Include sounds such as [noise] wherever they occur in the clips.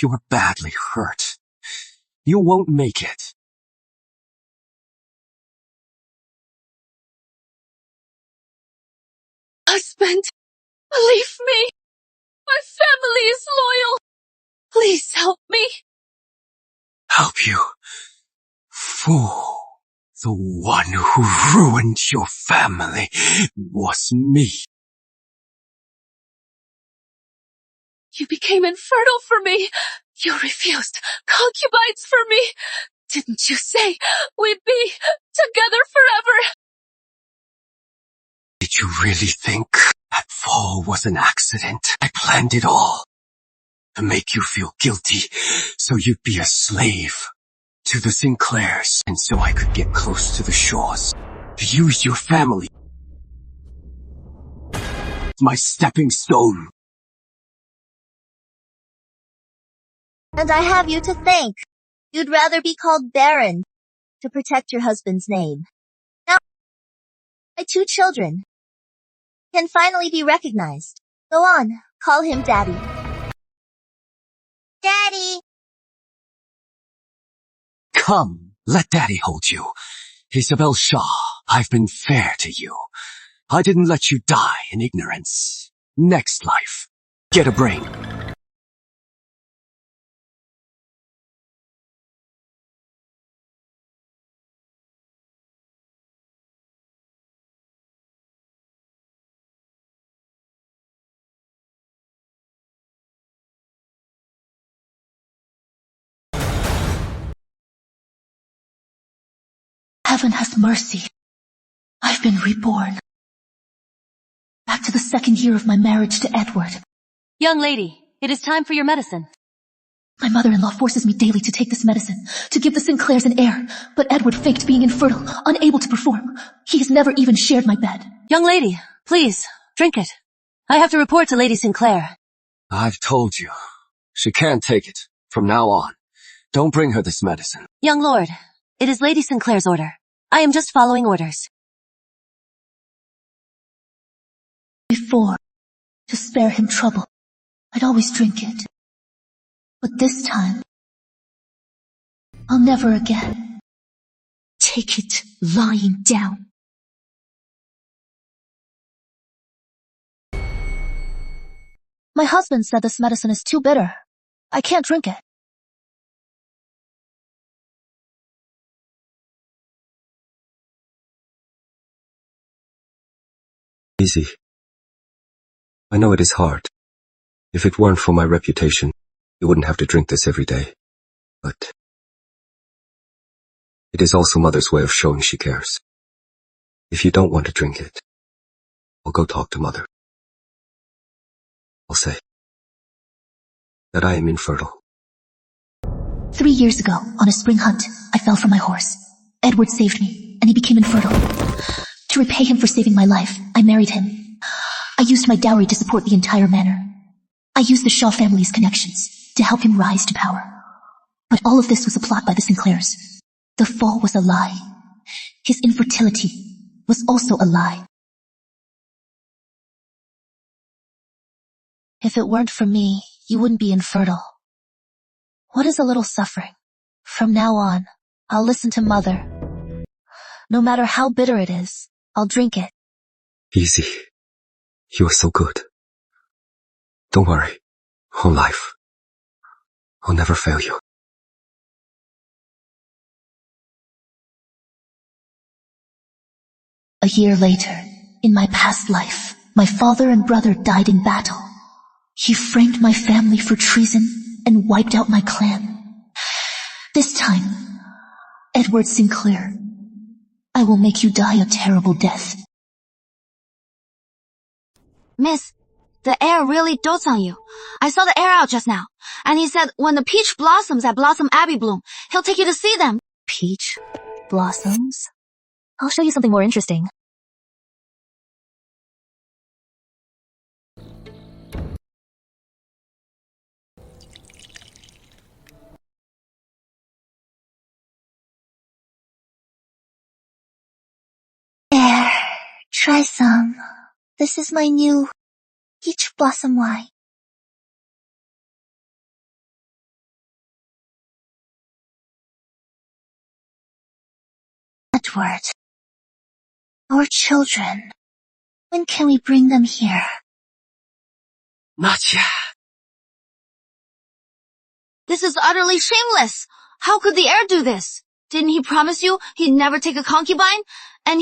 You're badly hurt. You won't make it. Husband, believe me. My family is loyal. Please help me. Help you? Fool. The one who ruined your family was me. You became infertile for me. You refused concubines for me. Didn't you say we'd be together forever? Did you really think that fall was an accident? I planned it all. To make you feel guilty, so you'd be a slave to the SZWTLYRZ, and so I could get close to the shores. To use your family. My stepping stone. And I have you to thank. You'd rather be called Baron to protect your husband's name. Now, my 2 children can finally be recognized. Go on, call him Daddy. Daddy! Come, let Daddy hold you. Isabel Shaw, I've been fair to you. I didn't let you die in ignorance. Next life, get a brain. Heaven has mercy. I've been reborn. Back to the 2nd year of my marriage to Edward. Young lady, it is time for your medicine. My mother-in-law forces me daily to take this medicine, to give the SZWTLYRZ an heir, but Edward faked being infertile, unable to perform. He has never even shared my bed. Young lady, please, drink it. I have to report to Lady Sinclair. I've told you. She can't take it. From now on. Don't bring her this medicine. Young lord, it is Lady Sinclair's order. I am just following orders. Before, to spare him trouble, I'd always drink it. But this time, I'll never again. Take it lying down. My husband said this medicine is too bitter. I can't drink it. Easy. I know it is hard. If it weren't for my reputation, you wouldn't have to drink this every day. But it is also Mother's way of showing she cares. If you don't want to drink it, I'll go talk to Mother. I'll say that I am infertile. 3 years ago, on a spring hunt, I fell from my horse. Edward saved me, and he became infertile. To repay him for saving my life, I married him. I used my dowry to support the entire manor. I used the Shaw family's connections to help him rise to power. But all of this was a plot by the SZWTLYRZ. The fall was a lie. His infertility was also a lie. If it weren't for me, you wouldn't be infertile. What is a little suffering? From now on, I'll listen to Mother. No matter how bitter it is, I'll drink it. Easy. You are so good. Don't worry. Whole life. I'll never fail you. A year later, in my past life, my father and brother died in battle. He framed my family for treason and wiped out my clan. This time, Edward Sinclair, I will make you die a terrible death. Miss, the heir really dotes on you. I saw the heir out just now, and he said when the peach blossoms at Blossom Abbey bloom, he'll take you to see them. Peach blossoms? I'll show you something more interesting. There, try some. This is my new peach blossom wine. Edward. Our children. When can we bring them here? Not yet. This is utterly shameless. How could the heir do this? Didn't he promise you he'd never take a concubine? And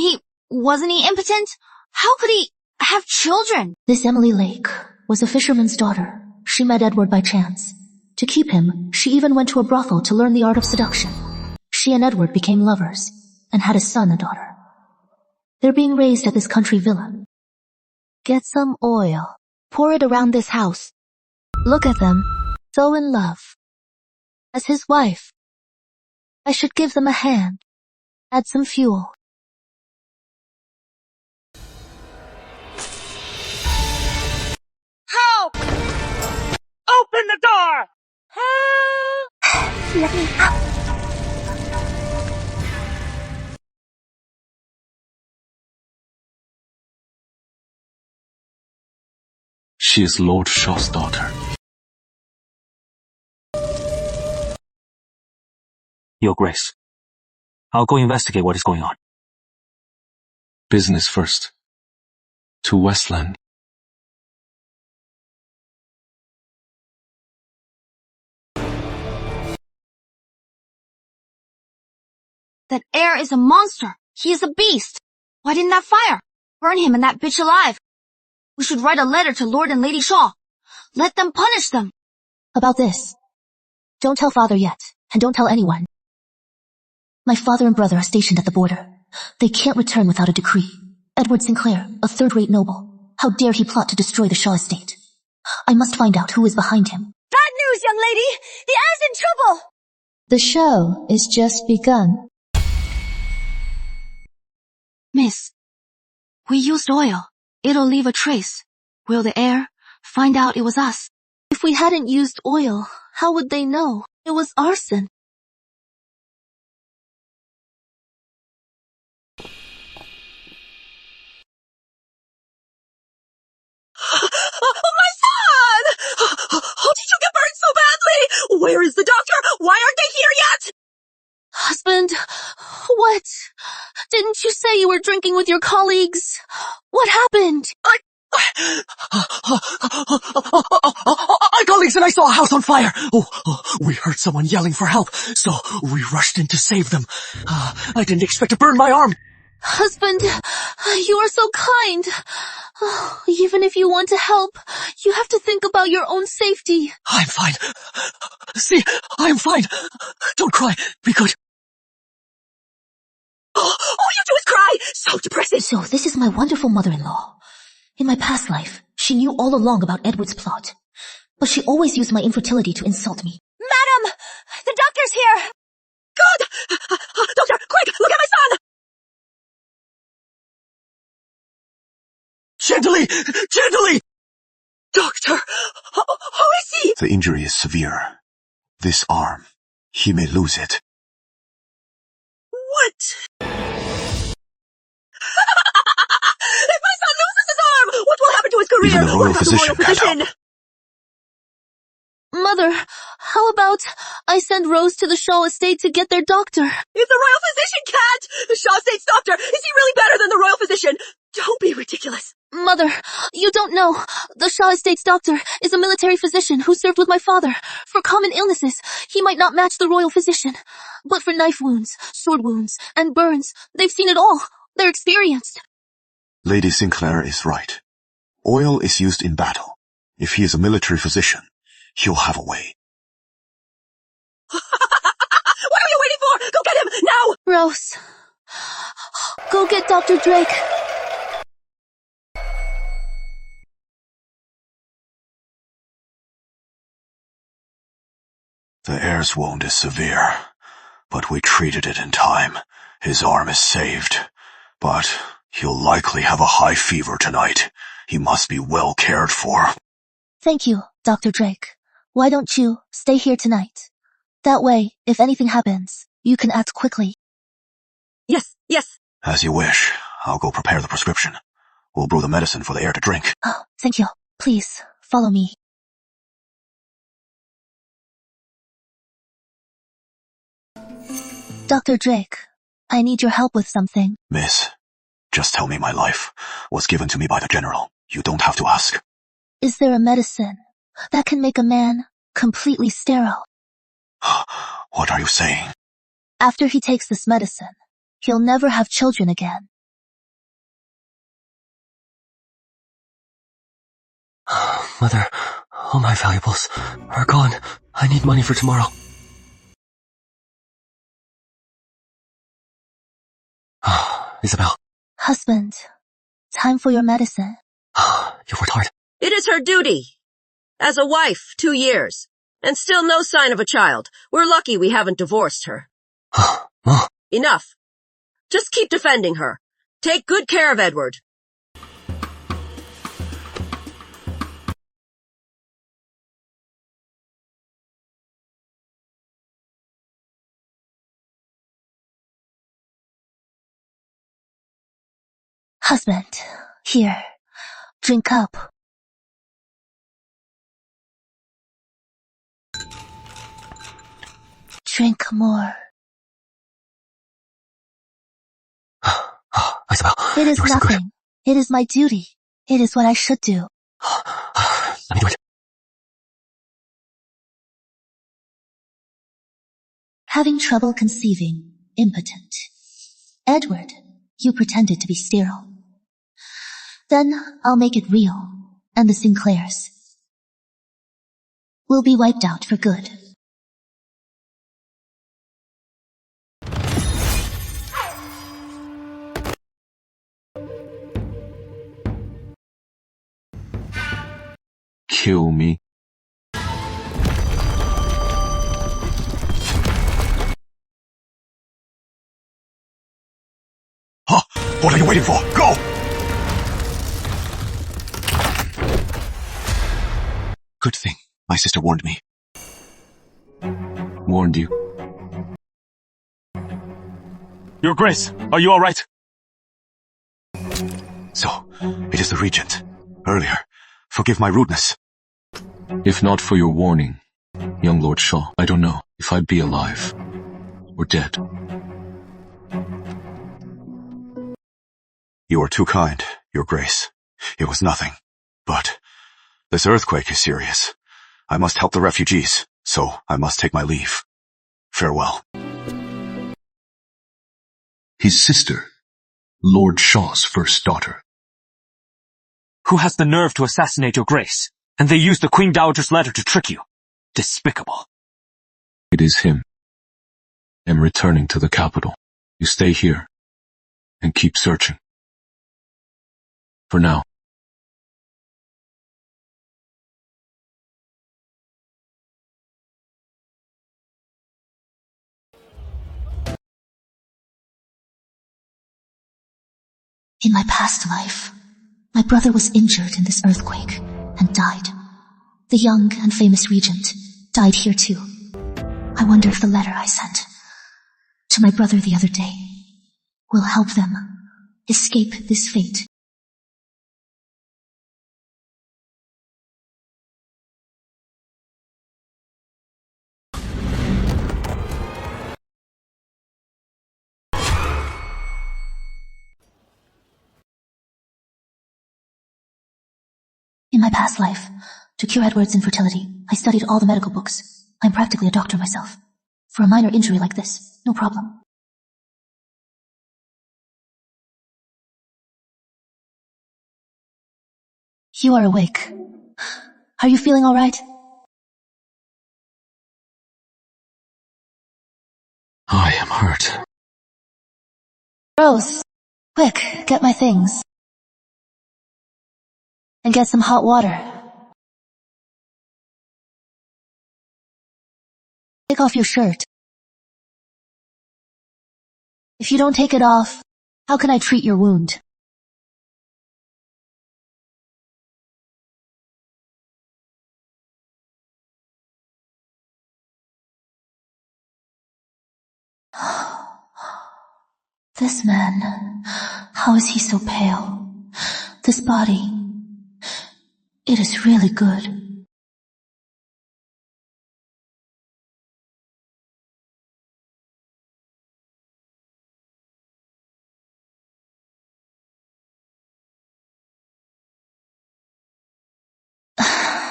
wasn't he impotent? How could he have children? This Emily Lake was a fisherman's daughter. She met Edward by chance. To keep him, she even went to a brothel to learn the art of seduction. She and Edward became lovers and had a son and daughter. They're being raised at this country villa. Get some oil. Pour it around this house. Look at them. So in love. As his wife, I should give them a hand. Add some fuel. Help! Open the door! Help! Let me out. She is Lord Shaw's daughter. Your Grace, I'll go investigate what is going on. Business first. To Westland. That heir is a monster. He is a beast. Why didn't that fire? Burn him and that bitch alive. We should write a letter to Lord and Lady Shaw. Let them punish them. About this, don't tell father yet, and don't tell anyone. My father and brother are stationed at the border. They can't return without a decree. Edward Sinclair, a third-rate noble. How dare he plot to destroy the Shaw estate? I must find out who is behind him. Bad news, young lady! The heir's in trouble! The show is just begun. Miss, we used oil. It'll leave a trace. Will the heir find out it was us? If we hadn't used oil, how would they know? It was arson. Oh, my son! How did you get burned so badly? Where is the doctor? Why aren't they here yet? Husband, what? Didn't you say you were drinking with your colleagues? What happened? Our colleagues and I saw a house on fire. We heard someone yelling for help, so we rushed in to save them. I didn't expect to burn my arm. Husband, you are so kind. Even if you want to help, you have to think about your own safety. I'm fine. See, I'm fine. Don't cry. Be good. All you do is cry. So depressing. So this is my wonderful mother-in-law. In my past life, she knew all along about Edward's plot, but she always used my infertility to insult me. Madam, the doctor's here. Good. Doctor, quick, look at my son. Gently! Gently! Doctor, how is he? The injury is severe. This arm, he may lose it. What? If my son loses his arm, what will happen to his career? Even the royal What about physician the royal can't physician? help. Mother, how about I send Rose to the Shaw estate to get their doctor? If the royal physician can't, the Shaw Estate's doctor, is he really better than the royal physician? Don't be ridiculous. Mother, you don't know. The Shaw estate's doctor is a military physician who served with my father. For common illnesses, he might not match the royal physician. But for knife wounds, sword wounds, and burns, they've seen it all. They're experienced. Lady Sinclair is right. Oil is used in battle. If he is a military physician, he'll have a way. What are you waiting for? Go get him, now! Rose, go get Dr. Drake. The heir's wound is severe, but we treated it in time. His arm is saved, but he'll likely have a high fever tonight. He must be well cared for. Thank you, Dr. Drake. Why don't you stay here tonight? That way, if anything happens, you can act quickly. Yes, yes. As you wish. I'll go prepare the prescription. We'll brew the medicine for the heir to drink. Oh, thank you. Please, follow me. Dr. Drake, I need your help with something. Miss, just tell me my life was given to me by the general. You don't have to ask. Is there a medicine that can make a man completely sterile? What are you saying? After he takes this medicine, he'll never have children again. Mother, all my valuables are gone. I need money for tomorrow. Isabel. Husband, time for your medicine. You worked hard. It is her duty. As a wife, 2 years. And still no sign of a child. We're lucky we haven't divorced her. Ma. Enough. Just keep defending her. Take good care of Edward. Husband, here, drink up. Drink more. Isabel, It is you are so good. nothing. It is my duty. It is what I should do. Let me do it. Having trouble conceiving, impotent. Edward, you pretended to be sterile. Then I'll make it real, and the Sinclairs will be wiped out for good. Kill me. Huh? What are you waiting for? Go! Good thing my sister warned me. Warned you. Your Grace, are you alright? So, it is the regent. Earlier. Forgive my rudeness. If not for your warning, young Lord Shaw, I don't know if I'd be alive or dead. You are too kind, Your Grace. It was nothing. But this earthquake is serious. I must help the refugees, so I must take my leave. Farewell. His sister, Lord Shaw's first daughter. Who has the nerve to assassinate your Grace? And they used the Queen Dowager's letter to trick you. Despicable. It is him. I'm returning to the capital. You stay here and keep searching. For now. In my past life, my brother was injured in this earthquake and died. The young and famous regent died here too. I wonder if the letter I sent to my brother the other day will help them escape this fate. In my past life, to cure Edward's infertility, I studied all the medical books. I'm practically a doctor myself. For a minor injury like this, no problem. You are awake. Are you feeling all right? I am hurt. Rose, quick, get my things. And get some hot water. Take off your shirt. If you don't take it off, how can I treat your wound? This man, how is he so pale? This body, it is really good.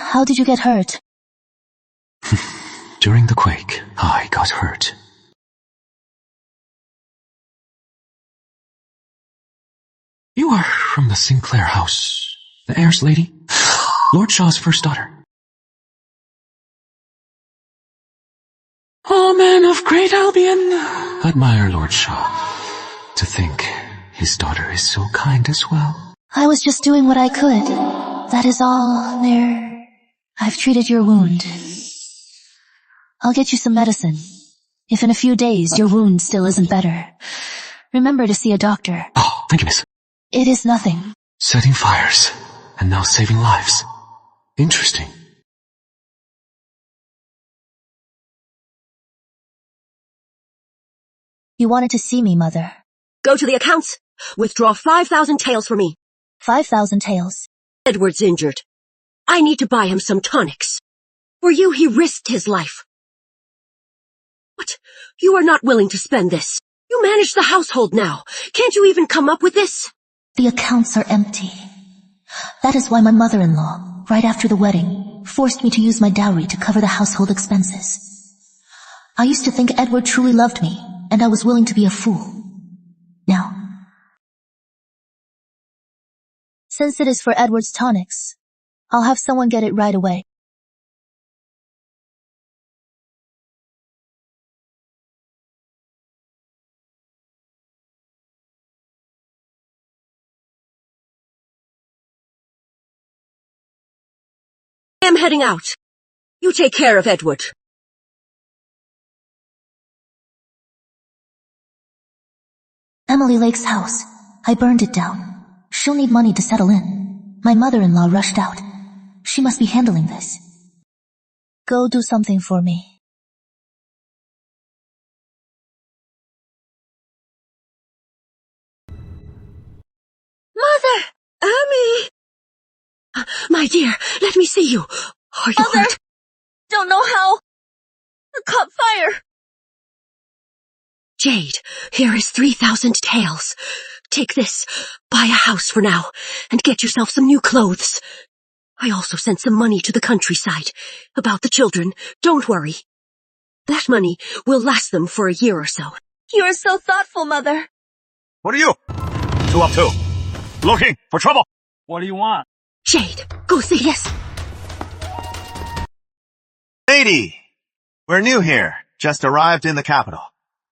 how did you get hurt? During the quake, I got hurt. You are from the Sinclair house, the heir's lady? Lord Shaw's first daughter. Oh, man of great Albion. Admire Lord Shaw. To think his daughter is so kind as well. I was just doing what I could. That is all. I've treated your wound. I'll get you some medicine. If in a few days your wound still isn't better, remember to see a doctor. Oh, thank you, miss. It is nothing. Setting fires, and now saving lives. Interesting. You wanted to see me, Mother. Go to the accounts. Withdraw 5,000 taels for me. 5,000 taels. Edward's injured. I need to buy him some tonics. For you, he risked his life. What? You are not willing to spend this. You manage the household now. Can't you even come up with this? The accounts are empty. That is why my mother-in-law, right after the wedding, forced me to use my dowry to cover the household expenses. I used to think Edward truly loved me, and I was willing to be a fool. Now, since it is for Edward's tonics, I'll have someone get it right away. I am heading out. You take care of Edward. Emily Lake's house. I burned it down. She'll need money to settle in. My mother-in-law rushed out. She must be handling this. Go do something for me. Mother! Amy! My dear, let me see you. Are you Mother! hurt? Don't know how. I caught fire. Jade, here is 3,000 taels. Take this, buy a house for now, and get yourself some new clothes. I also sent some money to the countryside. About the children, don't worry. That money will last them for a year or so. You are so thoughtful, Mother. What are you? 2 up 2. Looking for trouble. What do you want? Jade, go see. Yes. Lady, we're new here. Just arrived in the capital.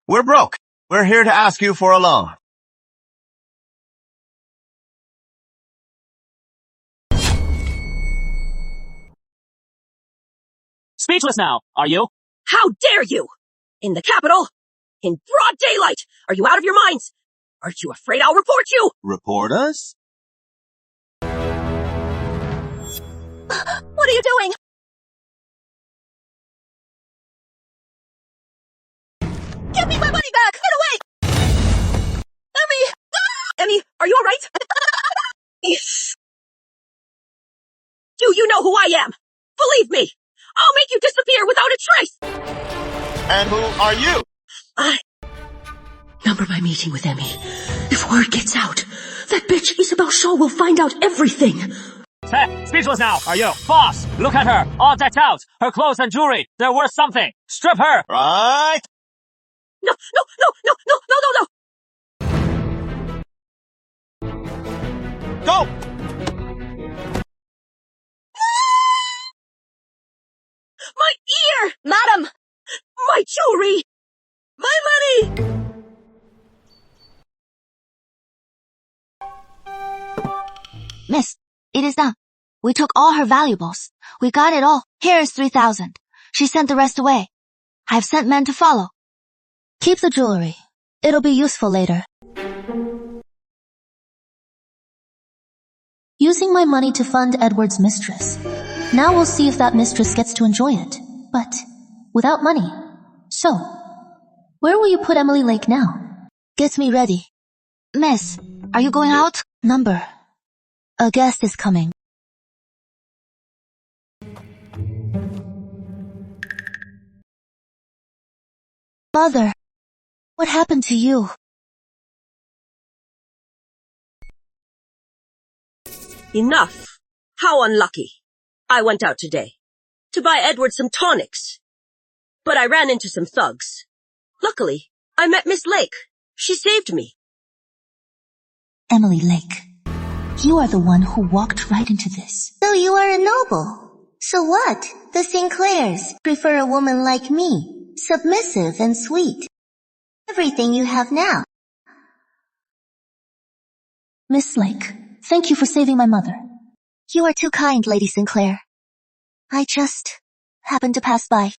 We're broke. We're here to ask you for a loan. Speechless now, are you? How dare you? In the capital? In broad daylight? Are you out of your minds? Aren't you afraid I'll report you? Report us? What are you doing? Give me my money back! Get away! Emmy! Emmy, are you alright? Yes. Do you know who I am? Believe me, I'll make you disappear without a trace! And who are you? Number my meeting with Emmy. If word gets out, that bitch Isabel Shaw will find out everything. Hey, speechless now, are you? Boss, look at her, all decked out. Her clothes and jewelry, they're worth something. Strip her! Right? No! Go! My ear! Madam! My jewelry! My money! Miss, it is done. We took all her valuables. We got it all. Here is 3,000. She sent the rest away. I have sent men to follow. Keep the jewelry. It'll be useful later. Using my money to fund Edward's mistress. Now we'll see if that mistress gets to enjoy it. But without money. So, where will you put Emily Lake now? Get me ready. Miss, are you going out? Number. A guest is coming. Mother, what happened to you? Enough. How unlucky. I went out today to buy Edward some tonics, but I ran into some thugs. Luckily, I met Miss Lake. She saved me. Emily Lake, you are the one who walked right into this. So you are a noble. So what? The Sinclairs prefer a woman like me, submissive and sweet. Everything you have now. Miss Lake, thank you for saving my mother. You are too kind, Lady Sinclair. I just happened to pass by.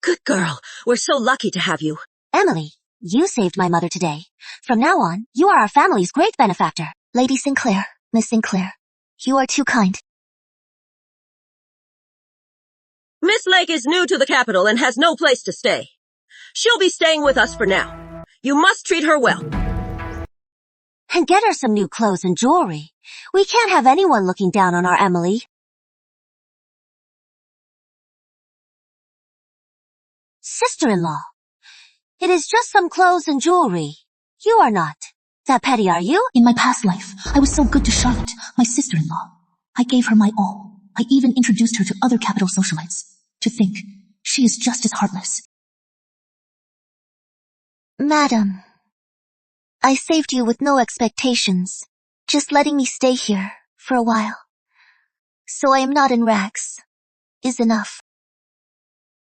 Good girl. We're so lucky to have you. Emily, you saved my mother today. From now on, you are our family's great benefactor. Lady Sinclair, Miss Sinclair, you are too kind. Miss Lake is new to the capital and has no place to stay. She'll be staying with us for now. You must treat her well. And get her some new clothes and jewelry. We can't have anyone looking down on our Emily. Sister-in-law, it is just some clothes and jewelry. You are not that petty, are you? In my past life, I was so good to Charlotte, my sister-in-law. I gave her my all. I even introduced her to other capital socialites. To think, she is just as heartless. Madam, I saved you with no expectations, just letting me stay here for a while. So I am not in rags is enough.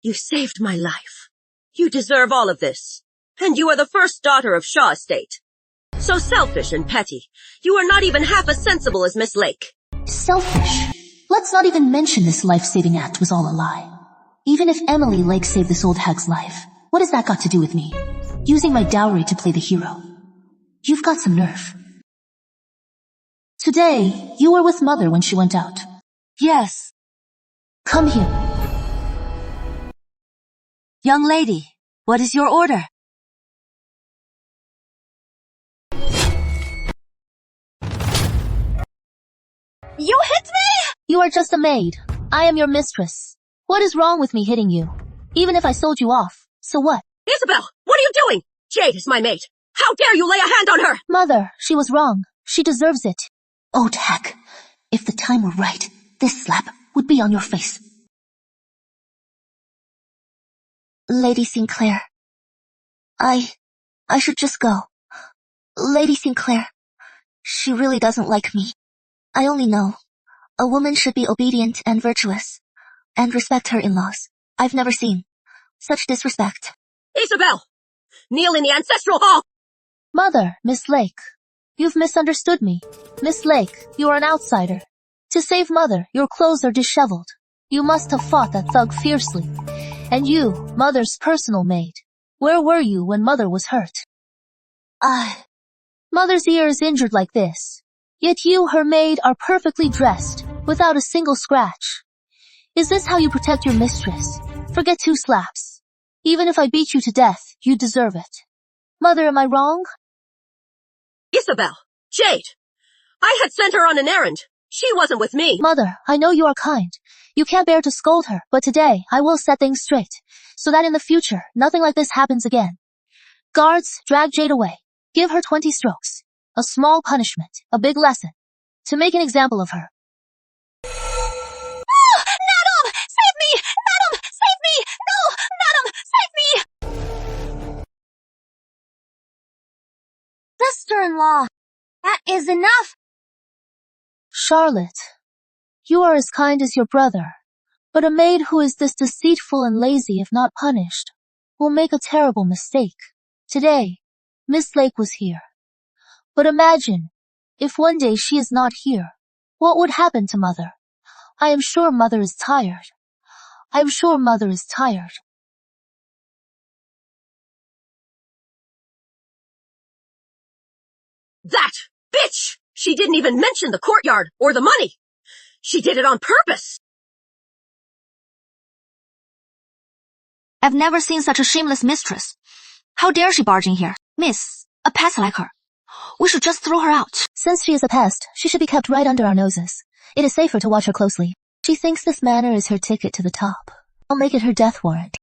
You saved my life. You deserve all of this. And you are the first daughter of Shaw Estate. So selfish and petty. You are not even half as sensible as Miss Lake. Selfish? Let's not even mention this life-saving act was all a lie. Even if Emily Lake saved this old hag's life, what has that got to do with me? Using my dowry to play the hero. You've got some nerve. Today, you were with Mother when she went out. Yes. Come here. Young lady, what is your order? You hit me? You are just a maid. I am your mistress. What is wrong with me hitting you? Even if I sold you off, so what? Isabel, what are you doing? Jade is my mate. How dare you lay a hand on her? Mother, she was wrong. She deserves it. Old hag, if the time were right, this slap would be on your face. Lady Sinclair, I should just go. Lady Sinclair, she really doesn't like me. I only know a woman should be obedient and virtuous, and respect her in-laws. I've never seen such disrespect. Isabel, kneel in the ancestral hall. Mother, Miss Lake, you've misunderstood me. Miss Lake, you are an outsider. To save Mother, your clothes are disheveled. You must have fought that thug fiercely. And you, Mother's personal maid, where were you when Mother was hurt? Mother's ear is injured like this. Yet you, her maid, are perfectly dressed, without a single scratch. Is this how you protect your mistress? Forget 2 slaps. Even if I beat you to death, you deserve it. Mother, am I wrong? Isabel, Jade, I had sent her on an errand. She wasn't with me. Mother, I know you are kind. You can't bear to scold her, but today I will set things straight, so that in the future, nothing like this happens again. Guards, drag Jade away. Give her 20 strokes. A small punishment, a big lesson, to make an example of her. Madam! Save me! Madam! Save me! No! Madam! Save me! Sister-in-law, that is enough. Charlotte, you are as kind as your brother, but a maid who is this deceitful and lazy if not punished will make a terrible mistake. Today, Miss Lake was here. But imagine, if one day she is not here, what would happen to Mother? I am sure Mother is tired. I am sure Mother is tired. That bitch! She didn't even mention the courtyard or the money. She did it on purpose. I've never seen such a shameless mistress. How dare she barge in here? Miss, a pest like her. We should just throw her out. Since she is a pest, she should be kept right under our noses. It is safer to watch her closely. She thinks this manor is her ticket to the top. I'll make it her death warrant.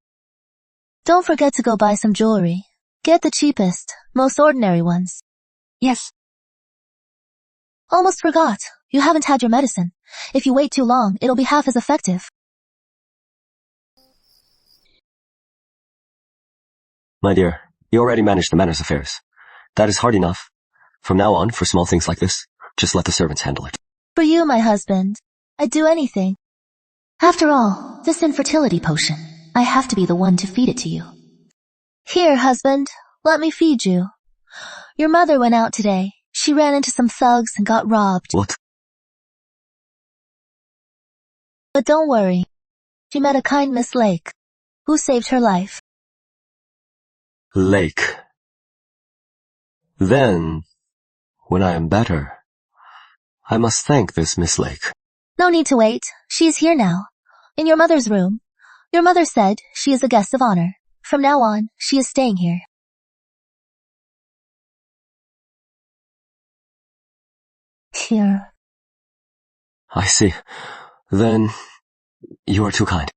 Don't forget to go buy some jewelry. Get the cheapest, most ordinary ones. Yes. Almost forgot. You haven't had your medicine. If you wait too long, it'll be half as effective. My dear, you already managed the manners affairs. That is hard enough. From now on, for small things like this, just let the servants handle it. For you, my husband, I'd do anything. After all, this infertility potion, I have to be the one to feed it to you. Here, husband, let me feed you. Your mother went out today. She ran into some thugs and got robbed. What? But don't worry. She met a kind Miss Lake, who saved her life. Lake. Then, when I am better, I must thank this Miss Lake. No need to wait. She is here now, in your mother's room. Your mother said she is a guest of honor. From now on, she is staying here. Here. I see. Then, you are too kind.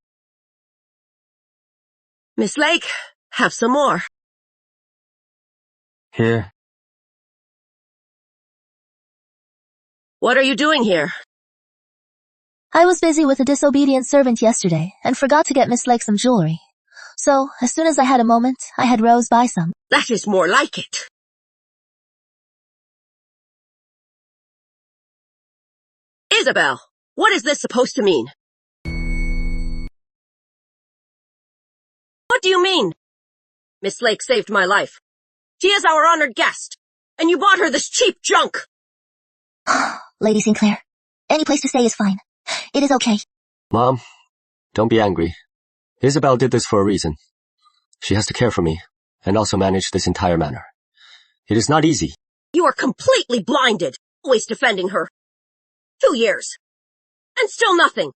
Miss Lake, have some more. Here. What are you doing here? I was busy with a disobedient servant yesterday and forgot to get Miss Lake some jewelry. So, as soon as I had a moment, I had Rose buy some. That is more like it. Isabel, what is this supposed to mean? What do you mean? Miss Lake saved my life. She is our honored guest, and you bought her this cheap junk. Lady Sinclair, any place to stay is fine. It is okay. Mom, don't be angry. Isabel did this for a reason. She has to care for me, and also manage this entire manor. It is not easy. You are completely blinded, always defending her. 2 years. And still nothing.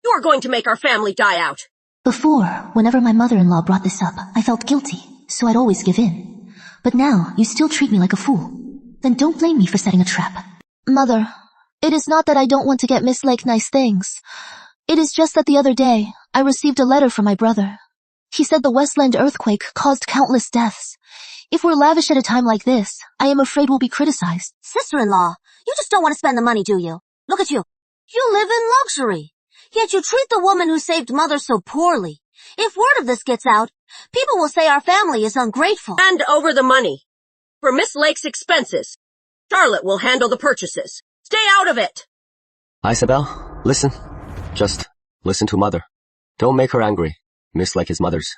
You are going to make our family die out. Before, whenever my mother-in-law brought this up, I felt guilty, so I'd always give in. But now, you still treat me like a fool. Then don't blame me for setting a trap. Mother, it is not that I don't want to get Miss Lake nice things. It is just that the other day, I received a letter from my brother. He said the Westland earthquake caused countless deaths. If we're lavish at a time like this, I am afraid we'll be criticized. Sister-in-law, you just don't want to spend the money, do you? Look at you. You live in luxury. Yet you treat the woman who saved Mother so poorly. If word of this gets out, people will say our family is ungrateful. And over the money. For Miss Lake's expenses, Charlotte will handle the purchases. Stay out of it! Isabel, listen. Just listen to Mother. Don't make her angry. Miss Lake is Mother's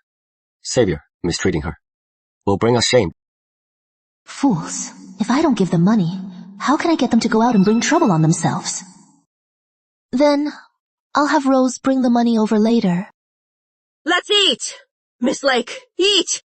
savior, mistreating her will bring us shame. Fools. If I don't give them money, how can I get them to go out and bring trouble on themselves? Then, I'll have Rose bring the money over later. Let's eat! Miss Lake, eat!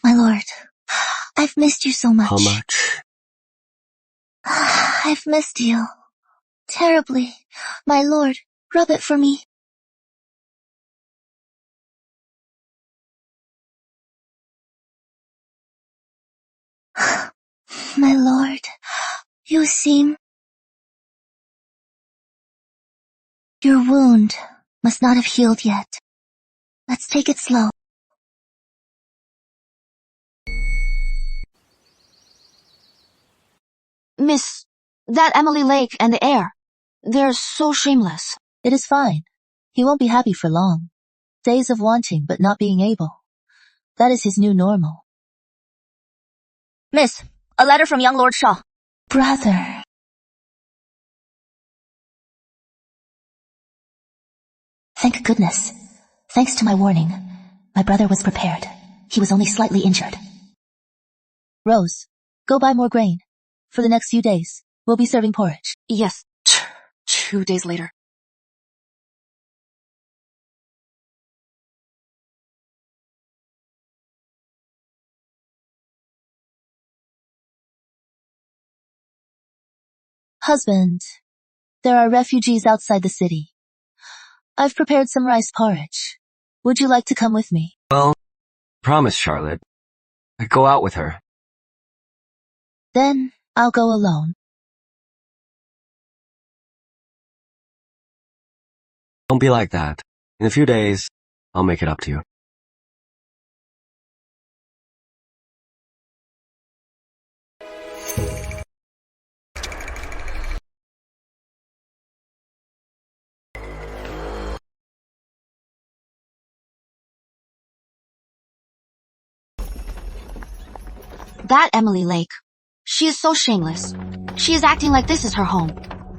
My lord, I've missed you so much. How much? I've missed you. Terribly. My lord, rub it for me. My lord, you seem... Your wound must not have healed yet. Let's take it slow. Miss, that Emily Lake and the heir, they're so shameless. It is fine. He won't be happy for long. Days of wanting but not being able. That is his new normal. Miss, a letter from young Lord Shaw. Brother. Thank goodness. Thanks to my warning, my brother was prepared. He was only slightly injured. Rose, go buy more grain. For the next few days, we'll be serving porridge. Yes. 2 days later. Husband, there are refugees outside the city. I've prepared some rice porridge. Would you like to come with me? Well, promise, Charlotte. I'd go out with her. Then I'll go alone. Don't be like that. In a few days, I'll make it up to you. That Emily Lake. She is so shameless. She is acting like this is her home.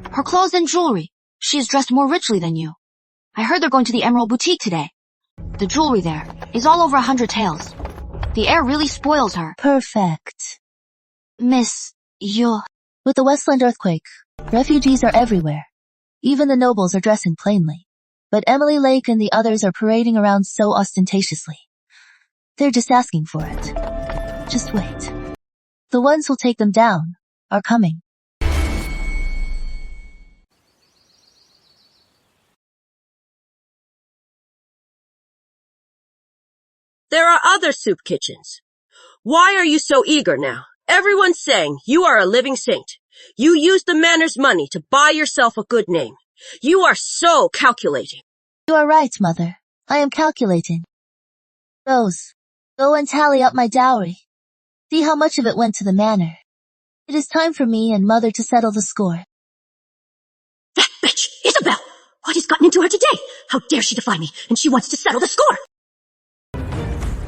Her clothes and jewelry. She is dressed more richly than you. I heard they're going to the Emerald Boutique today. The jewelry there is all over 100 taels. The air really spoils her. Perfect. Miss, you... With the Westland earthquake, refugees are everywhere. Even the nobles are dressing plainly. But Emily Lake and the others are parading around so ostentatiously. They're just asking for it. Just wait. The ones who'll take them down are coming. There are other soup kitchens. Why are you so eager now? Everyone's saying you are a living saint. You use the manor's money to buy yourself a good name. You are so calculating. You are right, Mother. I am calculating. Rose, go and tally up my dowry. See how much of it went to the manor. It is time for me and Mother to settle the score. That bitch, Isabel! What has gotten into her today? How dare she defy me, and she wants to settle the score!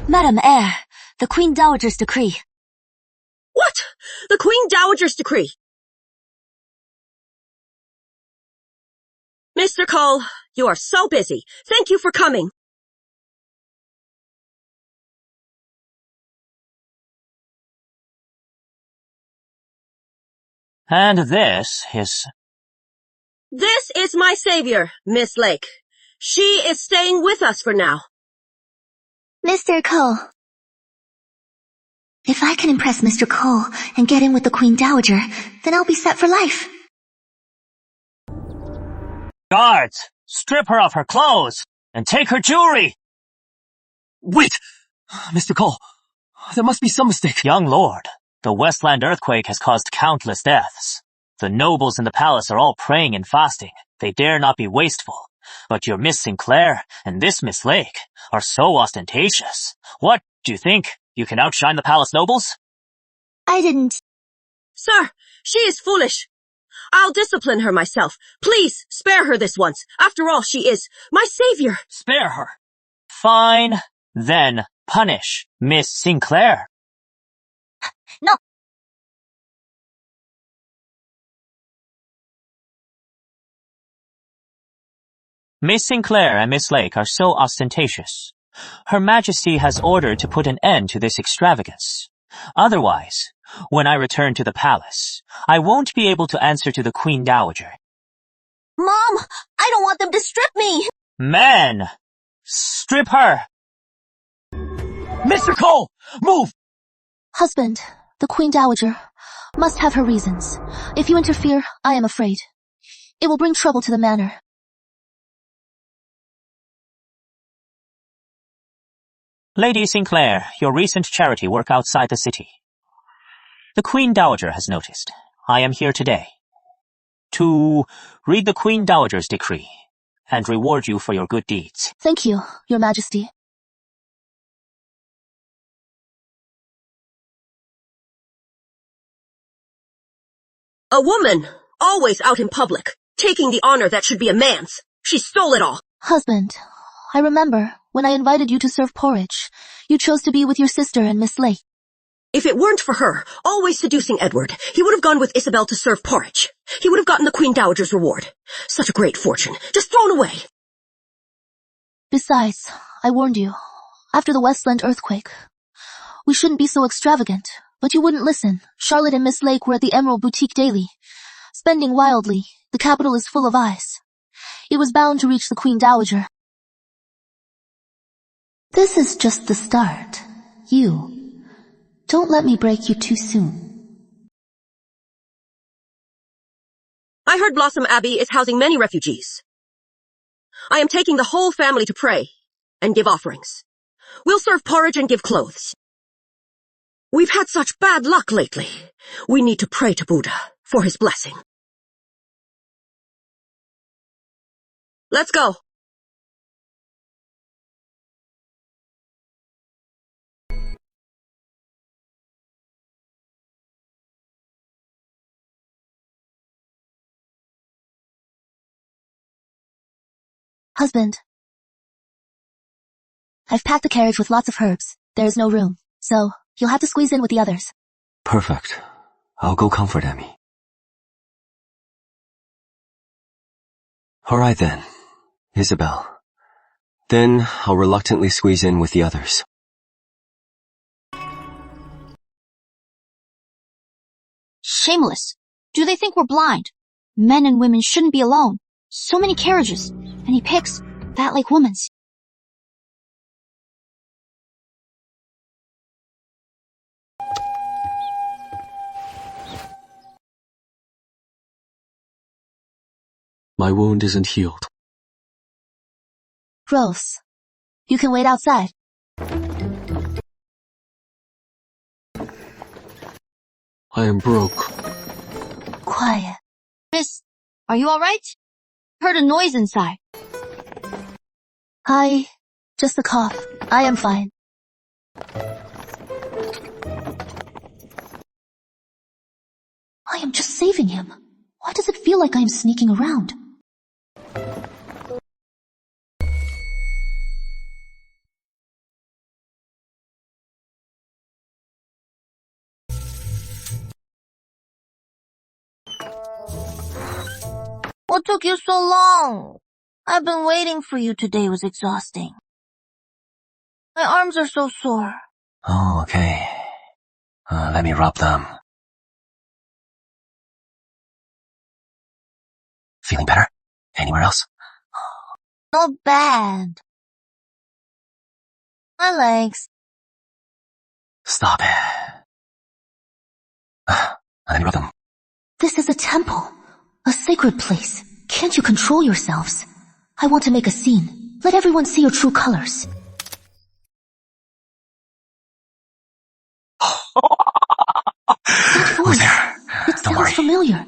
Madam Heir, the Queen Dowager's decree. What? The Queen Dowager's decree? Mr. Cole, you are so busy. Thank you for coming. And this is... This is my savior, Miss Lake. She is staying with us for now. Mr. Cole. If I can impress Mr. Cole and get in with the Queen Dowager, then I'll be set for life. Guards! Strip her of her clothes! And take her jewelry! Wait! Mr. Cole, there must be some mistake. Young lord, the Westland earthquake has caused countless deaths. The nobles in the palace are all praying and fasting. They dare not be wasteful. But your Miss Sinclair and this Miss Lake are so ostentatious. What, do you think? You can outshine the palace nobles? I didn't. Sir, she is foolish. I'll discipline her myself. Please, spare her this once. After all, she is my savior. Spare her. Fine. Then punish Miss Sinclair. No. Miss Sinclair and Miss Lake are so ostentatious. Her Majesty has ordered to put an end to this extravagance. Otherwise, when I return to the palace, I won't be able to answer to the Queen Dowager. Mom, I don't want them to strip me. Men! Strip her! Mr. Cole! Move! Husband, the Queen Dowager, must have her reasons. If you interfere, I am afraid. It will bring trouble to the manor. Lady Sinclair, your recent charity work outside the city. The Queen Dowager has noticed. I am here today to read the Queen Dowager's decree and reward you for your good deeds. Thank you, Your Majesty. A woman, always out in public, taking the honor that should be a man's. She stole it all. Husband, I remember when I invited you to serve porridge, you chose to be with your sister and Miss Lake. If it weren't for her, always seducing Edward, he would have gone with Isabel to serve porridge. He would have gotten the Queen Dowager's reward. Such a great fortune, just thrown away. Besides, I warned you, after the Westland earthquake. We shouldn't be so extravagant, but you wouldn't listen. Charlotte and Miss Lake were at the Emerald Boutique daily, spending wildly. The capital is full of eyes. It was bound to reach the Queen Dowager. This is just the start. Don't let me break you too soon. I heard Blossom Abbey is housing many refugees. I am taking the whole family to pray and give offerings. We'll serve porridge and give clothes. We've had such bad luck lately. We need to pray to Buddha for his blessing. Let's go. Husband, I've packed the carriage with lots of herbs. There is no room, so you'll have to squeeze in with the others. Perfect. I'll go comfort Emmy. Alright then, Isabel. Then I'll reluctantly squeeze in with the others. Shameless. Do they think we're blind? Men and women shouldn't be alone. So many carriages, and he picks that like woman's. My wound isn't healed. Rose, you can wait outside. I am broke. Quiet. Miss, are you alright? Heard a noise inside. Just a cough. I am fine. I am just saving him. Why does it feel like I am sneaking around? What took you so long? I've been waiting for you. Today was exhausting. My arms are so sore. Oh, okay. Let me rub them. Feeling better? Anywhere else? Not bad. My legs. Stop it. Let me rub them. This is a temple. A sacred place. Can't you control yourselves? I want to make a scene. Let everyone see your true colors. That voice. there? It Don't sounds worry. familiar.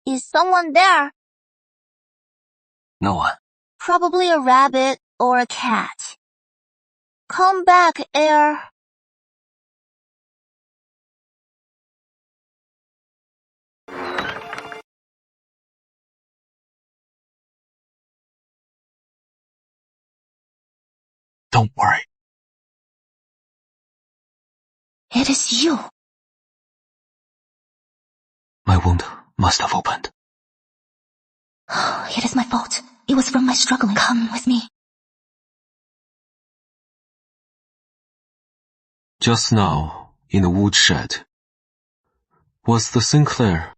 Is someone there? No one. Probably a rabbit or a cat. Come back, Air. Don't worry. It is you. My wound must have opened. It is my fault. It was from my struggling. Come with me. Just now, in the woodshed, was the Sinclair.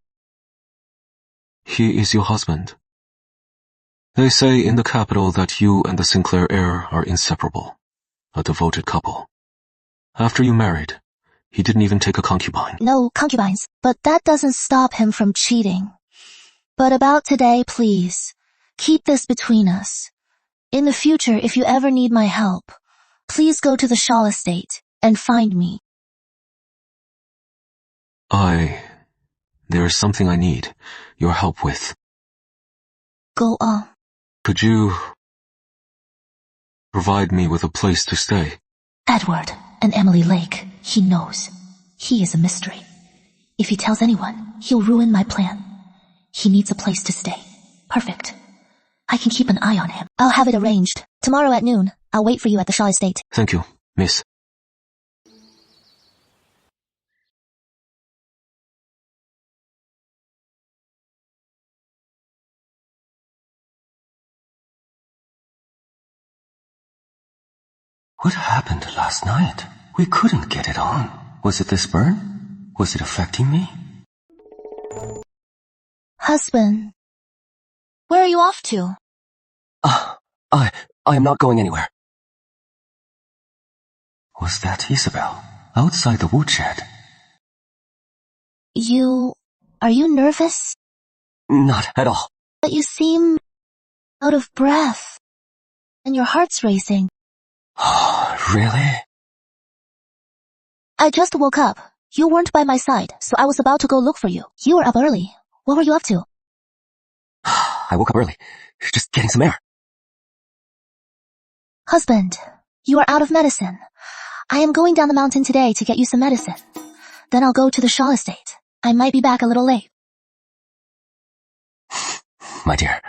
He is your husband. They say in the capital that you and the Sinclair heir are inseparable, a devoted couple. After you married, he didn't even take a concubine. No concubines, but that doesn't stop him from cheating. But about today, please, keep this between us. In the future, if you ever need my help, please go to the Shaw estate and find me. There is something I need your help with. Go on. Could you provide me with a place to stay? Edward and Emily Lake, he knows. He is a mystery. If he tells anyone, he'll ruin my plan. He needs a place to stay. Perfect. I can keep an eye on him. I'll have it arranged. Tomorrow at noon, I'll wait for you at the Shaw estate. Thank you, miss. What happened last night? We couldn't get it on. Was it this burn? Was it affecting me? Husband, where are you off to? I am not going anywhere. Was that Isabel, outside the woodshed? Are you nervous? Not at all. But you seem out of breath. And your heart's racing. Really? I just woke up. You weren't by my side, so I was about to go look for you. You were up early. What were you up to? I woke up early. Just getting some air. Husband, you are out of medicine. I am going down the mountain today to get you some medicine. Then I'll go to the Shaw estate. I might be back a little late. My dear,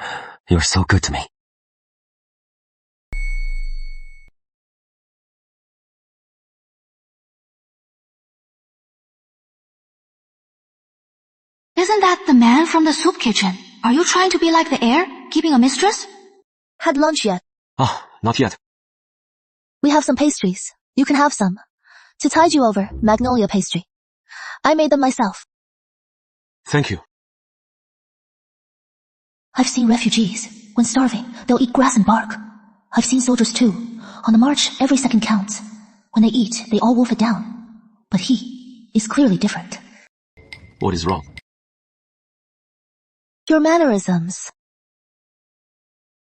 you're so good to me. Isn't that the man from the soup kitchen? Are you trying to be like the heir, keeping a mistress? Had lunch yet? Ah, not yet. We have some pastries. You can have some. To tide you over, magnolia pastry. I made them myself. Thank you. I've seen refugees. When starving, they'll eat grass and bark. I've seen soldiers too. On the march, every second counts. When they eat, they all wolf it down. But he is clearly different. What is wrong? Your mannerisms.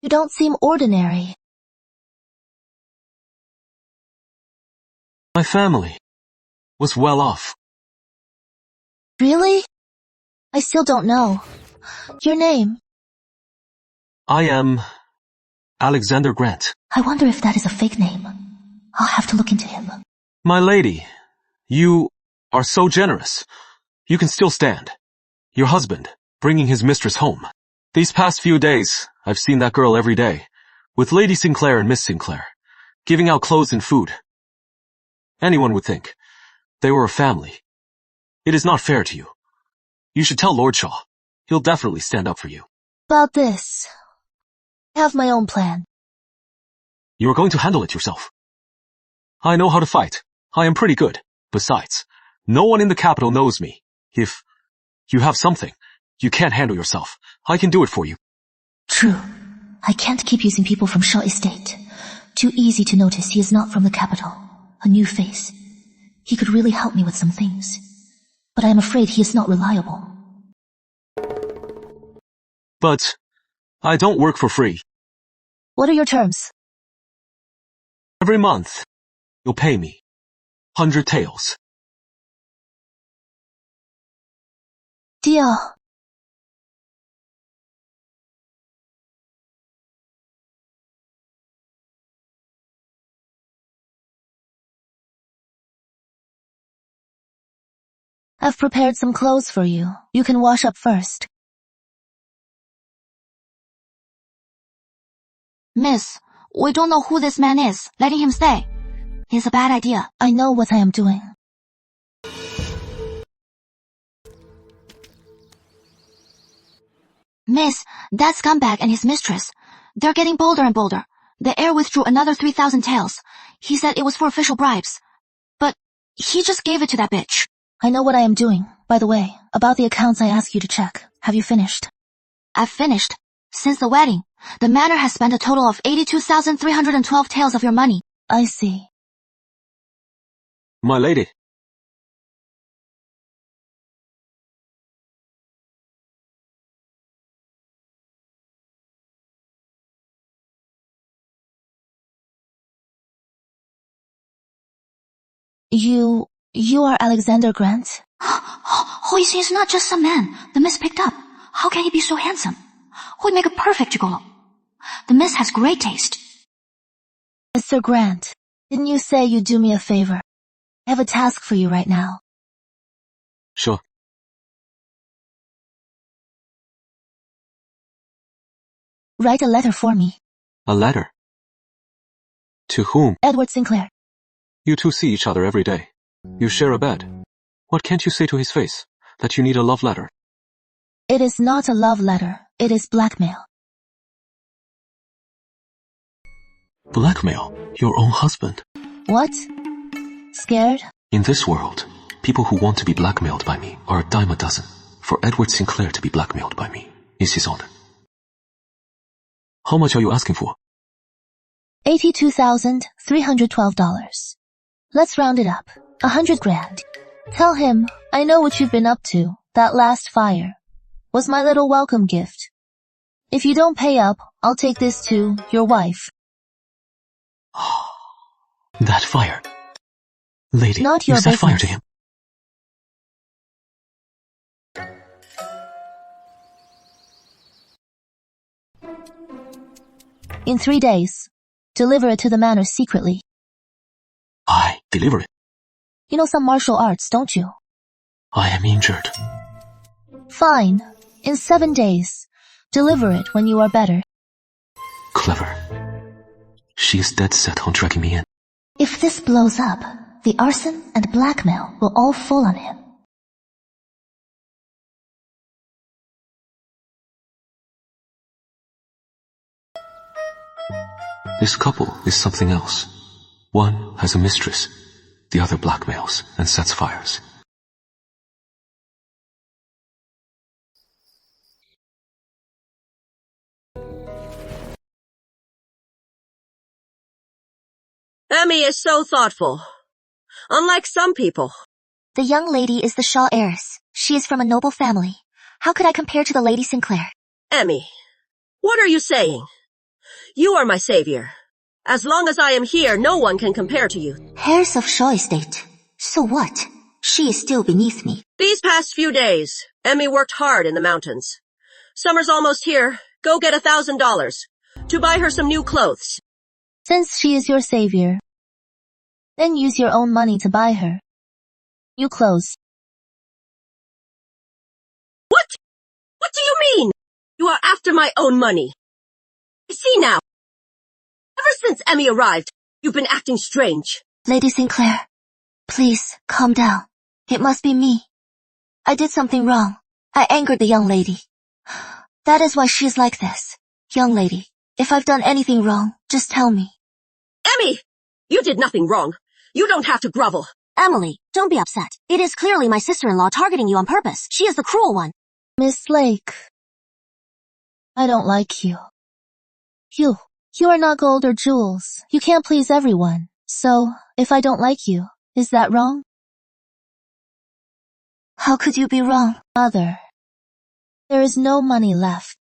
You don't seem ordinary. My family was well off. Really? I still don't know. Your name? I am Alexander Grant. I wonder if that is a fake name. I'll have to look into him. My lady, you are so generous. You can still stand. Your husband, bringing his mistress home. These past few days, I've seen that girl every day, with Lady Sinclair and Miss Sinclair, giving out clothes and food. Anyone would think they were a family. It is not fair to you. You should tell Lord Shaw. He'll definitely stand up for you. About this, I have my own plan. You are going to handle it yourself. I know how to fight. I am pretty good. Besides, no one in the capital knows me. If you have something you can't handle yourself, I can do it for you. True. I can't keep using people from Shaw Estate. Too easy to notice he is not from the capital. A new face. He could really help me with some things. But I am afraid he is not reliable. But I don't work for free. What are your terms? Every month, you'll pay me 100 taels. Deal. I've prepared some clothes for you. You can wash up first. Miss, we don't know who this man is. Letting him stay. It's a bad idea. I know what I am doing. Miss, that scumbag and his mistress. They're getting bolder and bolder. The heir withdrew another 3,000 taels. He said it was for official bribes. But he just gave it to that bitch. I know what I am doing. By the way, about the accounts I asked you to check. Have you finished? I've finished. Since the wedding, the manor has spent a total of 82,312 taels of your money. I see. My lady. You are Alexander Grant? Hoisin is not just some man the miss picked up. How can he be so handsome? He'd make a perfect gigolo. The miss has great taste. Mr. Grant, didn't you say you'd do me a favor? I have a task for you right now. Sure. Write a letter for me. A letter? To whom? Edward Sinclair. You two see each other every day. You share a bed. What can't you say to his face? That you need a love letter? It is not a love letter. It is blackmail. Blackmail? Your own husband? What? Scared? In this world, people who want to be blackmailed by me are a dime a dozen. For Edward Sinclair to be blackmailed by me is his honor. How much are you asking for? $82,312. Let's round it up. 100 grand. Tell him, I know what you've been up to. That last fire was my little welcome gift. If you don't pay up, I'll take this to your wife. That fire. Lady, Not your you set fire business. to him. In 3 days, deliver it to the manor secretly. I deliver it. You know some martial arts, don't you? I am injured. Fine. In 7 days, deliver it when you are better. Clever. She is dead set on dragging me in. If this blows up, the arson and blackmail will all fall on him. This couple is something else. One has a mistress, the other blackmails and sets fires. Emmy is so thoughtful. Unlike some people. The young lady is the Shaw heiress. She is from a noble family. How could I compare to the Lady Sinclair? Emmy, what are you saying? You are my savior. As long as I am here, no one can compare to you. Heirs of Shaw estate. So what? She is still beneath me. These past few days, Emmy worked hard in the mountains. Summer's almost here. Go get $1,000 to buy her some new clothes. Since she is your savior, then use your own money to buy her new clothes. What? What do you mean? You are after my own money. I see now. Ever since Emmy arrived, you've been acting strange. Lady Sinclair, please, calm down. It must be me. I did something wrong. I angered the young lady. That is why she is like this. Young lady, if I've done anything wrong, just tell me. Emmy! You did nothing wrong. You don't have to grovel. Emily, don't be upset. It is clearly my sister-in-law targeting you on purpose. She is the cruel one. Miss Lake, I don't like you. You are not gold or jewels. You can't please everyone. So, if I don't like you, is that wrong? How could you be wrong? Mother, there is no money left.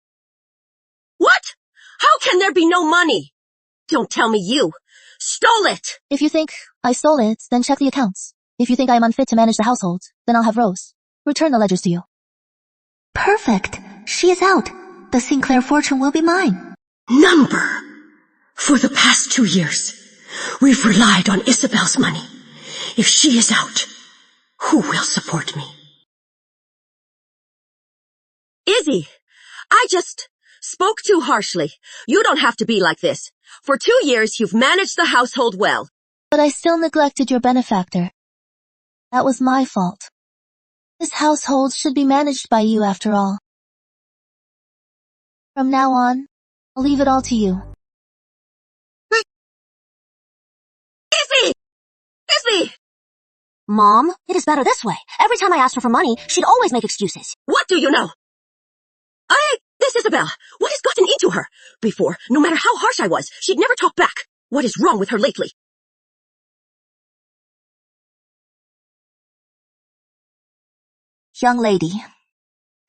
What? How can there be no money? Don't tell me you stole it. If you think I stole it, then check the accounts. If you think I am unfit to manage the household, then I'll have Rose return the ledgers to you. Perfect. She is out. The Sinclair fortune will be mine. Number. For the past 2 years, we've relied on Isabel's money. If she is out, who will support me? Izzy, I just spoke too harshly. You don't have to be like this. For 2 years, you've managed the household well. But I still neglected your benefactor. That was my fault. This household should be managed by you after all. From now on, I'll leave it all to you. Izzy! Izzy! Mom, it is better this way. Every time I asked her for money, she'd always make excuses. What do you know? This Isabel, what has gotten into her? Before, no matter how harsh I was, she'd never talk back. What is wrong with her lately? Young lady,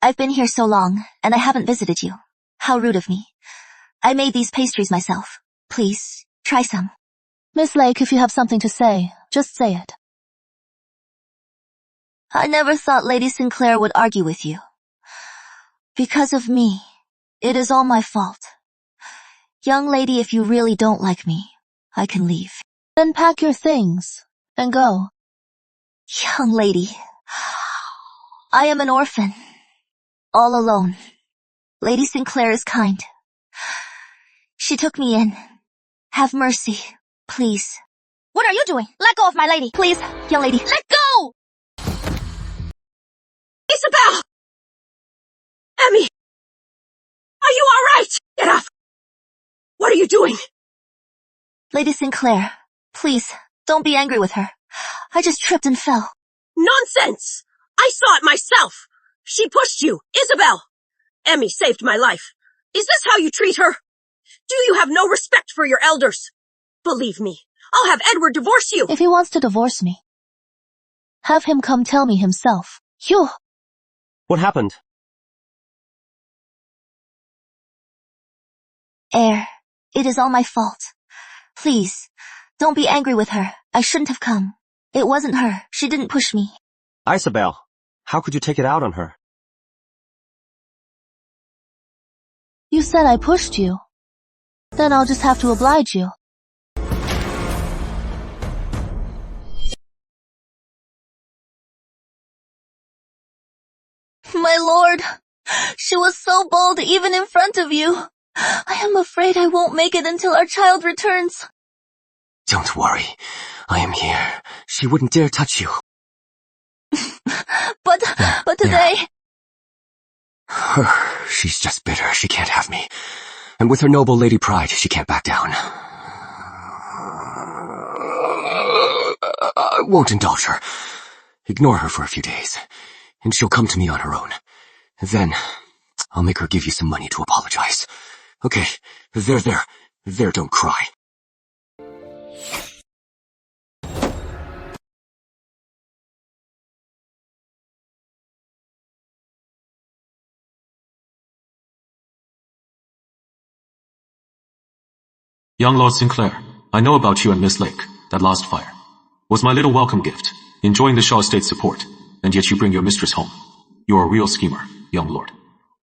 I've been here so long, and I haven't visited you. How rude of me. I made these pastries myself. Please, try some. Miss Lake, if you have something to say, just say it. I never thought Lady Sinclair would argue with you. Because of me. It is all my fault. Young lady, if you really don't like me, I can leave. Then pack your things and go. Young lady, I am an orphan. All alone. Lady Sinclair is kind. She took me in. Have mercy, please. What are you doing? Let go of my lady. Please, young lady. Let go! Isabel! Emmy! Are you all right? Get up! What are you doing? Lady Sinclair, please, don't be angry with her. I just tripped and fell. Nonsense! I saw it myself! She pushed you, Isabel! Emmy saved my life. Is this how you treat her? Do you have no respect for your elders? Believe me, I'll have Edward divorce you! If he wants to divorce me, have him come tell me himself. Phew! What happened? Heir, it is all my fault. Please, don't be angry with her. I shouldn't have come. It wasn't her. She didn't push me. Isabel, how could you take it out on her? You said I pushed you. Then I'll just have to oblige you. My lord, she was so bold even in front of you. I am afraid I won't make it until our child returns. Don't worry. I am here. She wouldn't dare touch you. But today... She's just bitter. She can't have me. And with her noble lady pride, she can't back down. I won't indulge her. Ignore her for a few days, and she'll come to me on her own. Then, I'll make her give you some money to apologize. Okay, there, don't cry. Young Lord Sinclair, I know about you and Miss Lake, that last fire. Was my little welcome gift, enjoying the Shaw estate's support, and yet you bring your mistress home. You're a real schemer, young lord.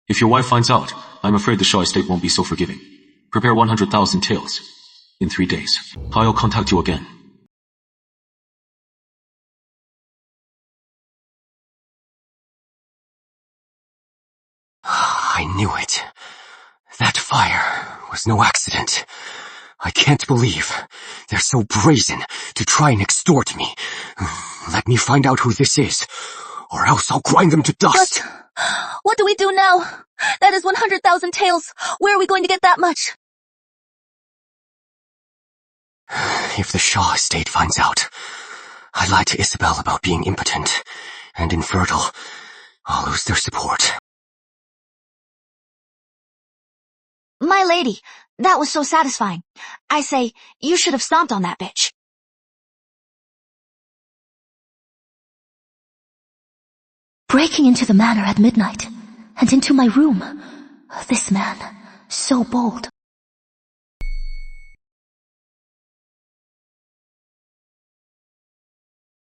If your wife finds out, I'm afraid the Shaw estate won't be so forgiving. Prepare 100,000 taels. In 3 days, I'll contact you again. I knew it. That fire was no accident. I can't believe they're so brazen to try and extort me. Let me find out who this is, or else I'll grind them to dust. But what do we do now? That is 100,000 taels. Where are we going to get that much? If the Shaw estate finds out I lied to Isabel about being impotent and infertile, I'll lose their support. My lady, that was so satisfying. I say, you should have stomped on that bitch. Breaking into the manor at midnight, and into my room. This man, so bold.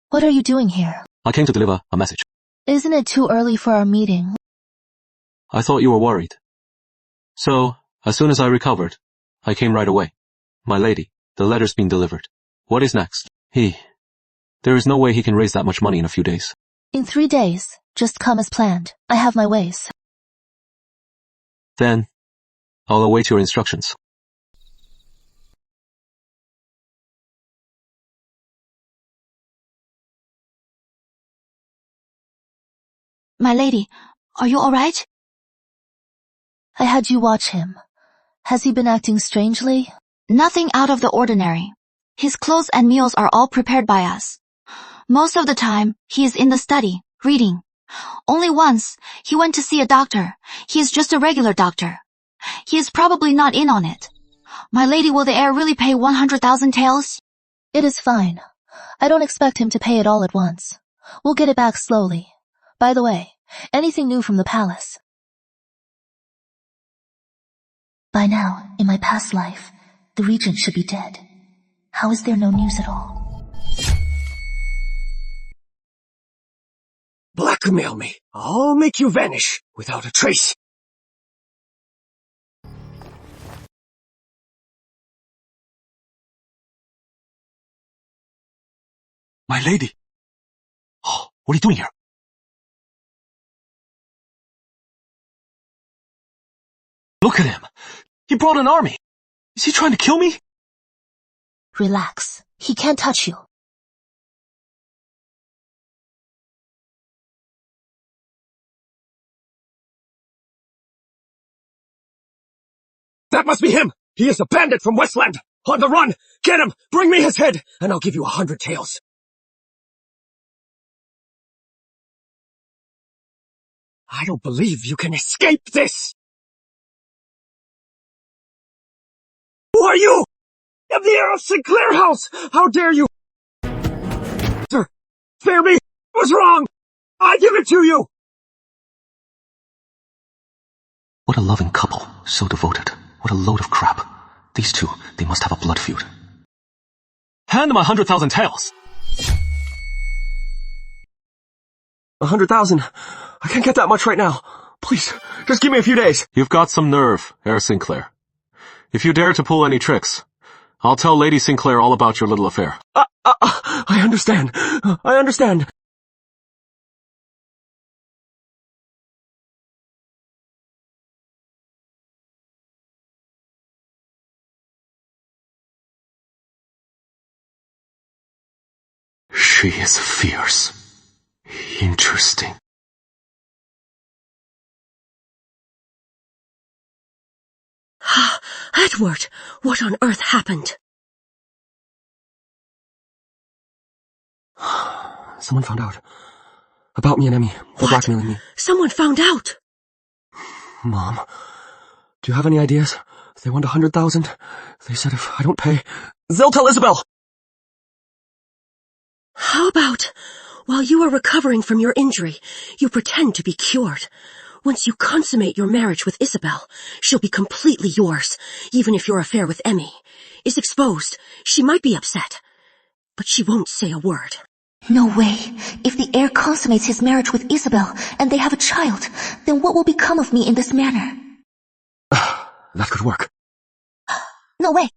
What are you doing here? I came to deliver a message. Isn't it too early for our meeting? I thought you were worried. So, as soon as I recovered, I came right away. My lady, the letter's been delivered. What is next? There is no way he can raise that much money in a few days. In 3 days, just come as planned. I have my ways. Then, I'll await your instructions. My lady, are you alright? I had you watch him. Has he been acting strangely? Nothing out of the ordinary. His clothes and meals are all prepared by us. Most of the time, he is in the study, reading. Only once, he went to see a doctor. He is just a regular doctor. He is probably not in on it. My lady, will the heir really pay 100,000 taels? It is fine. I don't expect him to pay it all at once. We'll get it back slowly. By the way, anything new from the palace? By now, in my past life, the regent should be dead. How is there no news at all? Blackmail me. I'll make you vanish without a trace. My lady! Oh, what are you doing here? Look at him! He brought an army! Is he trying to kill me? Relax. He can't touch you. That must be him! He is a bandit from Westland! On the run! Get him! Bring me his head, and I'll give you 100 taels. I don't believe you can escape this! Who are you? am the heir of Sinclair House! How dare you! Sir, spare me! I was wrong! I give it to you! What a loving couple, so devoted. What a load of crap. These two, they must have a blood feud. Hand my 100,000 taels! 100,000? I can't get that much right now. Please, just give me a few days. You've got some nerve, Heir Sinclair. If you dare to pull any tricks, I'll tell Lady Sinclair all about your little affair. I understand. I understand. She is fierce. Interesting. Edward, what on earth happened? Someone found out. About me and Emmy. They're blackmailing me. Someone found out. Mom, do you have any ideas? They want 100,000. They said if I don't pay, they'll tell Isabel. How about, while you are recovering from your injury, you pretend to be cured. Once you consummate your marriage with Isabel, she'll be completely yours, even if your affair with Emmy is exposed. She might be upset, but she won't say a word. No way. If the heir consummates his marriage with Isabel and they have a child, then what will become of me in this manner? That could work. No way.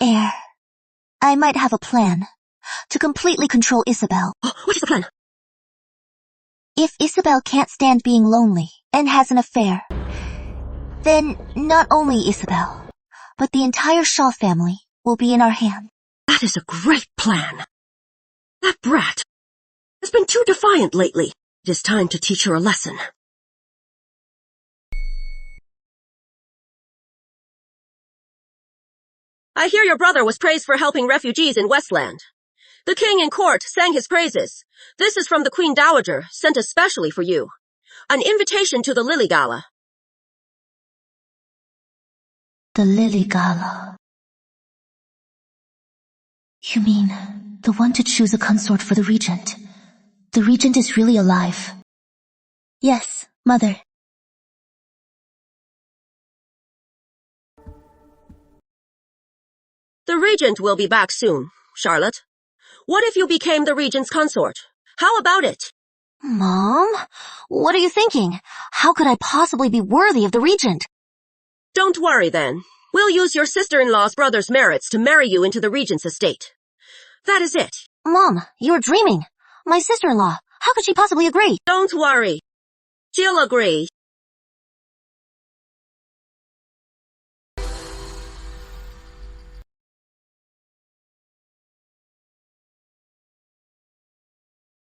Heir, I might have a plan to completely control Isabel. What is the plan? If Isabel can't stand being lonely and has an affair, then not only Isabel, but the entire Shaw family will be in our hands. That is a great plan. That brat has been too defiant lately. It is time to teach her a lesson. I hear your brother was praised for helping refugees in Westland. The king in court sang his praises. This is from the Queen Dowager, sent especially for you. An invitation to the Lily Gala. The Lily Gala. You mean, the one to choose a consort for the regent? The regent is really alive? Yes, Mother. The regent will be back soon, Charlotte. What if you became the regent's consort? How about it? Mom? What are you thinking? How could I possibly be worthy of the regent? Don't worry then. We'll use your sister-in-law's brother's merits to marry you into the regent's estate. That is it. Mom, you're dreaming. My sister-in-law, how could she possibly agree? Don't worry. She'll agree.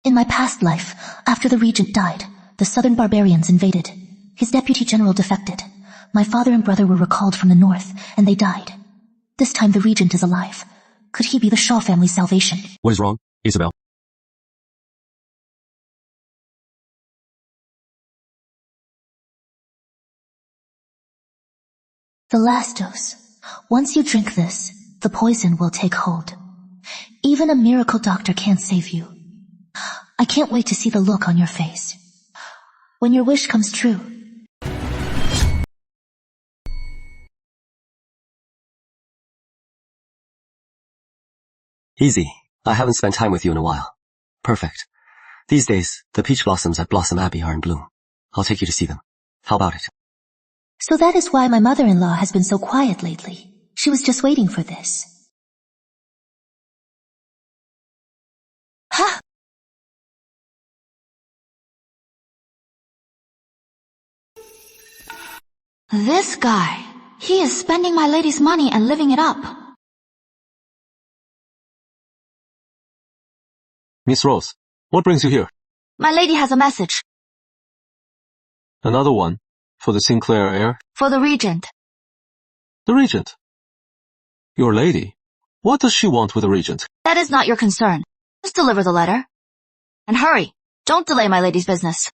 In my past life, after the regent died, the southern barbarians invaded. His deputy general defected. My father and brother were recalled from the north, and they died. This time the regent is alive. Could he be the Shaw family's salvation? What is wrong, Isabel? The last dose. Once you drink this, the poison will take hold. Even a miracle doctor can't save you. I can't wait to see the look on your face. When your wish comes true. Easy. I haven't spent time with you in a while. Perfect. These days, the peach blossoms at Blossom Abbey are in bloom. I'll take you to see them. How about it? So that is why my mother-in-law has been so quiet lately. She was just waiting for this. Ha! This guy, he is spending my lady's money and living it up. Miss Rose, what brings you here? My lady has a message. Another one? For the Sinclair heir? For the regent. The regent? Your lady? What does she want with the regent? That is not your concern. Just deliver the letter. And hurry. Don't delay my lady's business.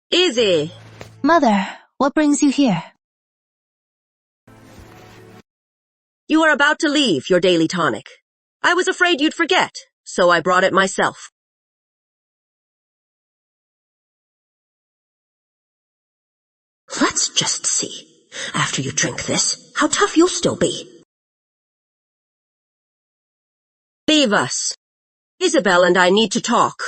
Izzy! Mother, what brings you here? You are about to leave your daily tonic. I was afraid you'd forget, so I brought it myself. Let's just see, after you drink this, how tough you'll still be. Leave us. Isabel and I need to talk.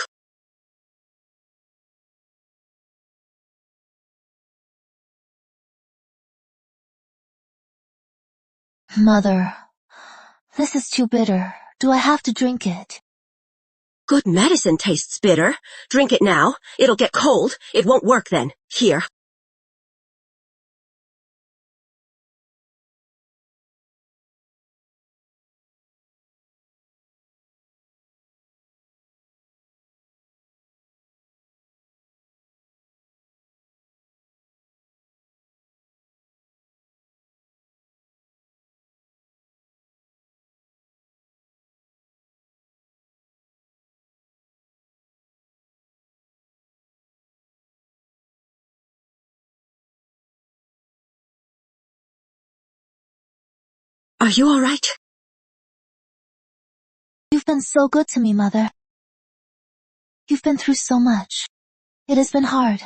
Mother, this is too bitter. Do I have to drink it? Good medicine tastes bitter. Drink it now. It'll get cold. It won't work then. Here. Are you all right? You've been so good to me, Mother. You've been through so much. It has been hard.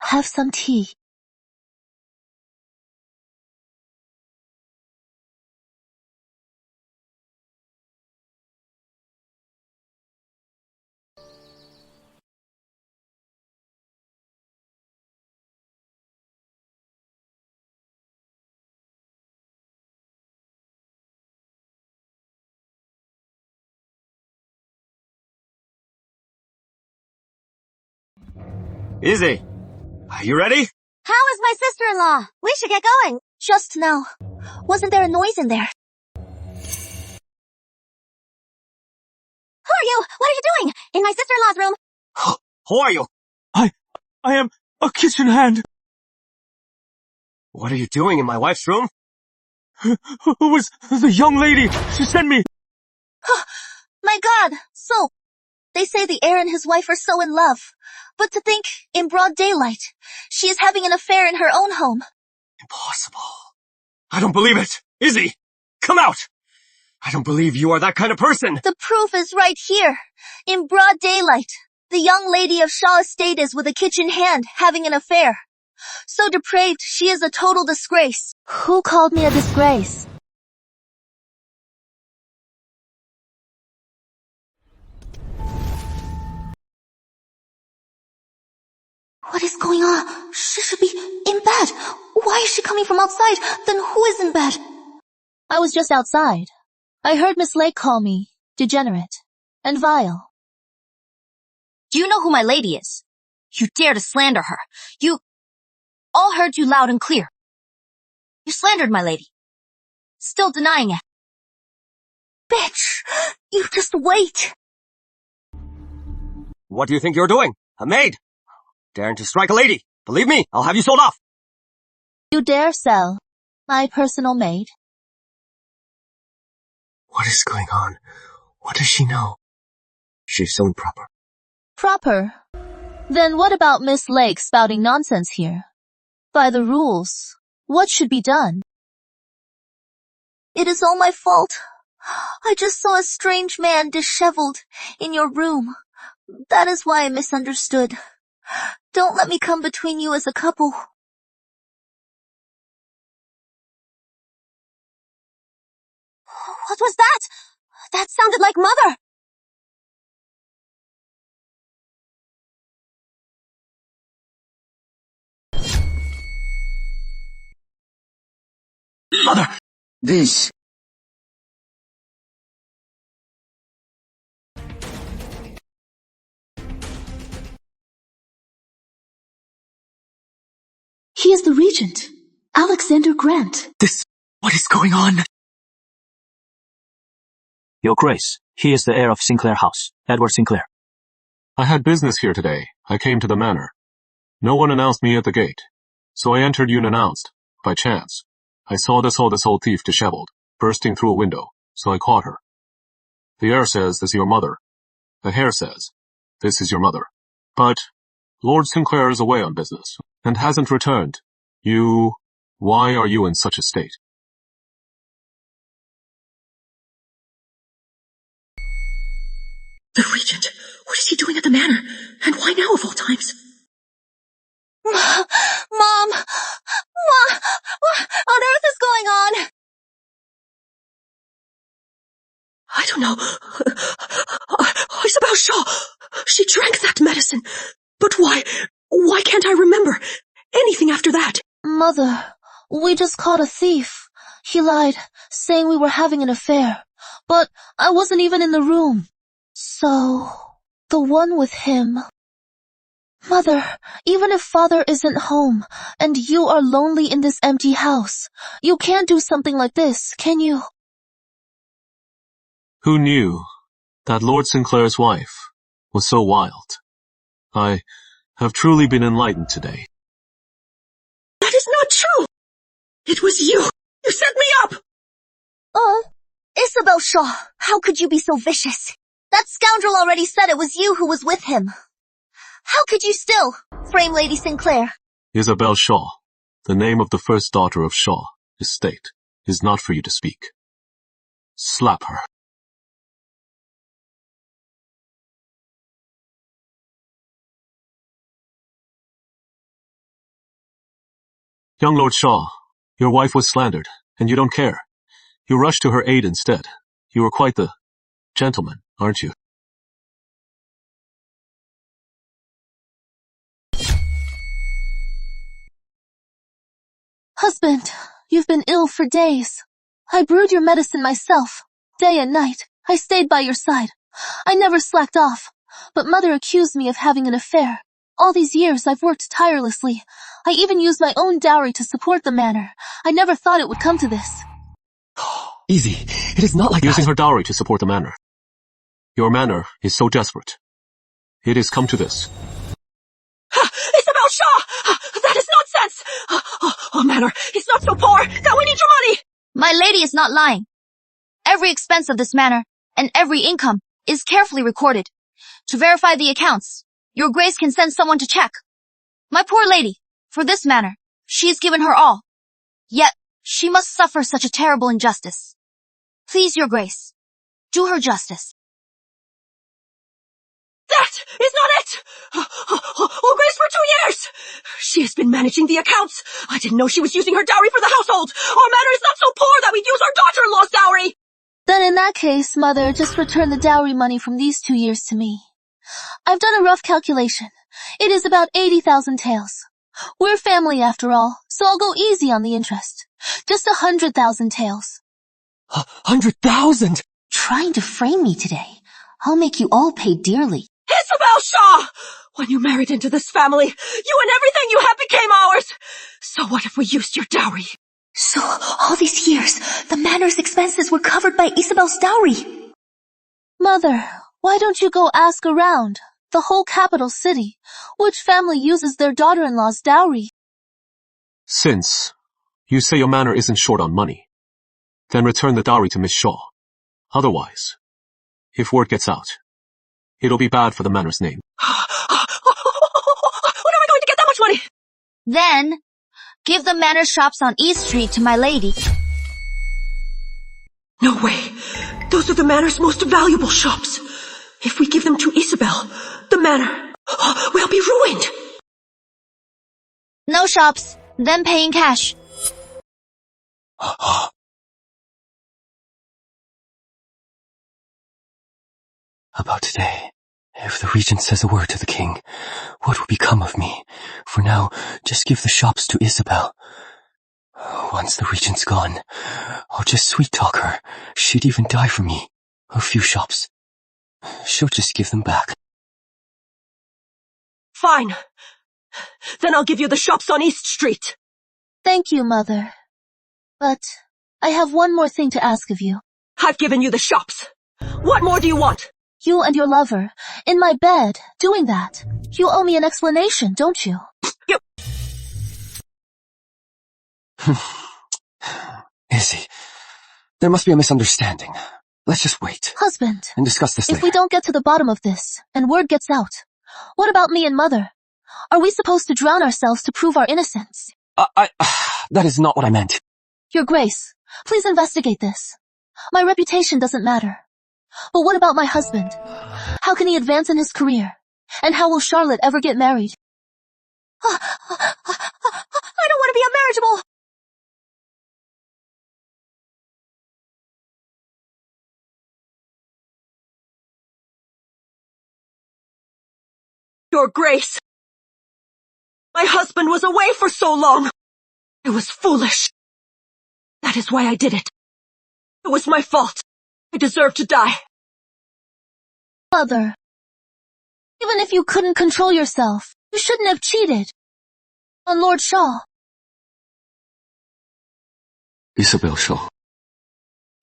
Have some tea. Izzy, are you ready? How is my sister-in-law? We should get going. Just now. Wasn't there a noise in there? Who are you? What are you doing? In my sister-in-law's room. Who are you? I am a kitchen hand. What are you doing in my wife's room? Who was the young lady? She sent me. My God. So, they say the heir and his wife are so in love. But to think, in broad daylight, she is having an affair in her own home. Impossible. I don't believe it. Izzy, come out. I don't believe you are that kind of person. The proof is right here. In broad daylight, the young lady of Shaw Estate is with a kitchen hand having an affair. So depraved, she is a total disgrace. Who called me a disgrace? What is going on? She should be in bed. Why is she coming from outside? Then who is in bed? I was just outside. I heard Miss Lake call me degenerate and vile. Do you know who my lady is? You dare to slander her. You all heard you loud and clear. You slandered my lady. Still denying it. Bitch, you just wait. What do you think you're doing? A maid? Daring to strike a lady. Believe me, I'll have you sold off. You dare sell my personal maid? What is going on? What does she know? She's so improper. Proper? Then what about Miss Lake spouting nonsense here? By the rules, what should be done? It is all my fault. I just saw a strange man disheveled in your room. That is why I misunderstood. Don't let me come between you as a couple. What was that? That sounded like Mother. Mother! This... He is the regent, Alexander Grant. What is going on? Your Grace, he is the heir of Sinclair House, Edward Sinclair. I had business here today. I came to the manor. No one announced me at the gate, so I entered unannounced, by chance. I saw this old thief disheveled, bursting through a window, so I caught her. The air says this is your mother. The hair says this is your mother. But Lord Sinclair is away on business and hasn't returned. Why are you in such a state? The regent. What is he doing at the manor? And why now of all times? Mom! What on earth is going on? I don't know. Isabel Shaw. She drank that medicine. But why? Why can't I remember anything after that? Mother, we just caught a thief. He lied, saying we were having an affair. But I wasn't even in the room. So, the one with him. Mother, even if father isn't home, and you are lonely in this empty house, you can't do something like this, can you? Who knew that Lord Sinclair's wife was so wild? I have truly been enlightened today. That is not true! It was you! You set me up! Oh, Isabel Shaw, how could you be so vicious? That scoundrel already said it was you who was with him. How could you still frame Lady Sinclair? Isabel Shaw, the name of the first daughter of Shaw estate, is not for you to speak. Slap her. Young Lord Shaw, your wife was slandered, and you don't care. You rushed to her aid instead. You are quite the gentleman, aren't you? Husband, you've been ill for days. I brewed your medicine myself, day and night. I stayed by your side. I never slacked off, but mother accused me of having an affair. All these years I've worked tirelessly. I even used my own dowry to support the manor. I never thought it would come to this. Easy. It is not like using that. her dowry to support the manor. Your manor is so desperate. It has come to this. Isabel Shaw! That is nonsense! Manor is not so poor that we need your money! My lady is not lying. Every expense of this manor and every income is carefully recorded. To verify the accounts, your grace can send someone to check. My poor lady, for this manor, she has given her all. Yet, she must suffer such a terrible injustice. Please, your grace, do her justice. That is not it! Oh, Grace, for 2 years! She has been managing the accounts. I didn't know she was using her dowry for the household. Our manor is not so poor that we'd use our daughter-in-law's dowry! Then in that case, mother, just return the dowry money from these 2 years to me. I've done a rough calculation. It is about 80,000 taels. We're family after all, so I'll go easy on the interest. Just 100,000 taels. 100,000! Trying to frame me today. I'll make you all pay dearly. Isabel Shaw! When you married into this family, you and everything you had became ours! So what if we used your dowry? So, all these years, the manor's expenses were covered by Isabel's dowry. Mother, why don't you go ask around, the whole capital city, which family uses their daughter-in-law's dowry? Since you say your manor isn't short on money, then return the dowry to Miss Shaw. Otherwise, if word gets out, it'll be bad for the manor's name. When am I going to get that much money? Then, give the manor shops on East Street to my lady. No way. Those are the manor's most valuable shops. If we give them to Isabel, the manor will be ruined. No shops, then pay in cash. About today, if the regent says a word to the king, what will become of me? For now, just give the shops to Isabel. Once the regent's gone, I'll just sweet-talk her. She'd even die for me. A few shops. She'll just give them back. Fine. Then I'll give you the shops on East Street. Thank you, Mother. But I have one more thing to ask of you. I've given you the shops. What more do you want? You and your lover, in my bed, doing that. You owe me an explanation, don't you? Izzy, there must be a misunderstanding. Let's just wait. Husband, And discuss this later. if we don't get to the bottom of this, and word gets out, what about me and Mother? Are we supposed to drown ourselves to prove our innocence? That is not what I meant. Your Grace, please investigate this. My reputation doesn't matter. But what about my husband? How can he advance in his career? And how will Charlotte ever get married? I don't want to be unmarriageable! Your Grace! My husband was away for so long! I was foolish. That is why I did it. It was my fault. I deserve to die. Mother, even if you couldn't control yourself, you shouldn't have cheated on Lord Shaw. Isabel Shaw,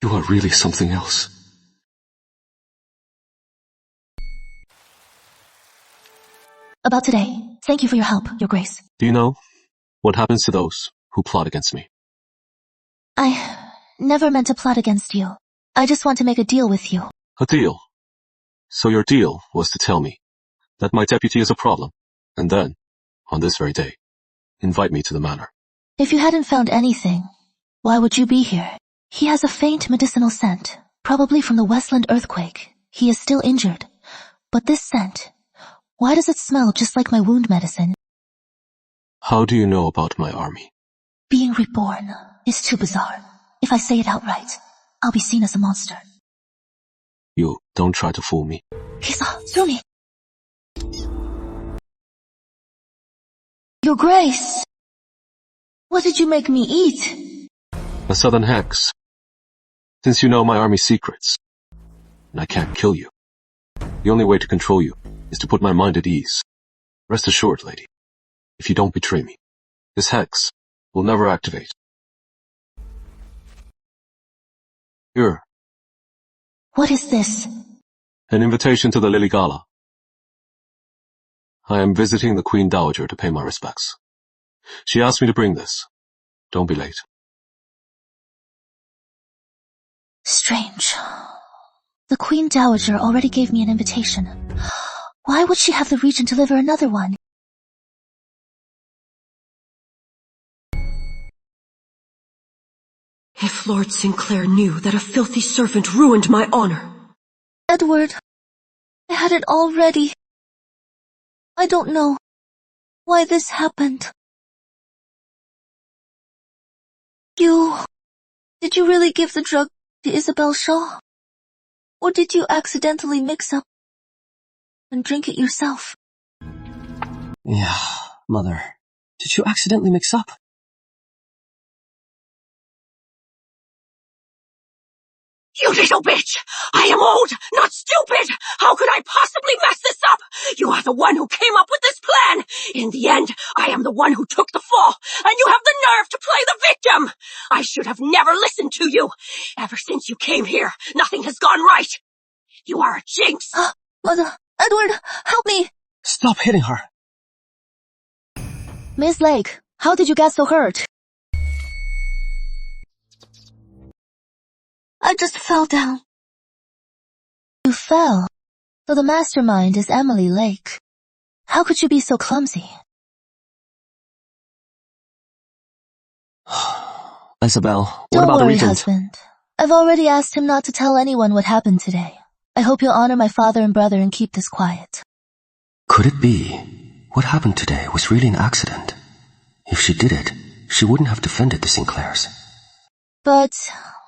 you are really something else. About today, thank you for your help, Your Grace. Do you know what happens to those who plot against me? I never meant to plot against you. I just want to make a deal with you. A deal? So your deal was to tell me that my deputy is a problem, and then, on this very day, invite me to the manor. If you hadn't found anything, why would you be here? He has a faint medicinal scent, probably from the Westland earthquake. He is still injured. But this scent, why does it smell just like my wound medicine? How do you know about my army? Being reborn is too bizarre. If I say it outright, I'll be seen as a monster. You don't try to fool me. Kisa, Sumi! Your Grace! What did you make me eat? A southern hex. Since you know my army's secrets, and I can't kill you, the only way to control you is to put my mind at ease. Rest assured, lady, if you don't betray me, this hex will never activate. Here. What is this? An invitation to the Lily Gala. I am visiting the Queen Dowager to pay my respects. She asked me to bring this. Don't be late. Strange. The Queen Dowager already gave me an invitation. Why would she have the regent deliver another one? If Lord Sinclair knew that a filthy servant ruined my honor. Edward, I had it all ready. I don't know why this happened. Did you really give the drug to Isabel Shaw? Or did you accidentally mix up and drink it yourself? Yeah, Mother. Did you accidentally mix up? You little bitch! I am old, not stupid! How could I possibly mess this up? You are the one who came up with this plan! In the end, I am the one who took the fall, and you have the nerve to play the victim! I should have never listened to you! Ever since you came here, nothing has gone right! You are a jinx! Mother, Edward, help me! Stop hitting her! Miss Lake, how did you get so hurt? I just fell down. You fell? So the mastermind is Emily Lake. How could you be so clumsy? [sighs] Isabel, what Don't about the worry, regent? husband. I've already asked him not to tell anyone what happened today. I hope you'll honor my father and brother and keep this quiet. Could it be what happened today was really an accident? If she did it, she wouldn't have defended the Sinclairs. But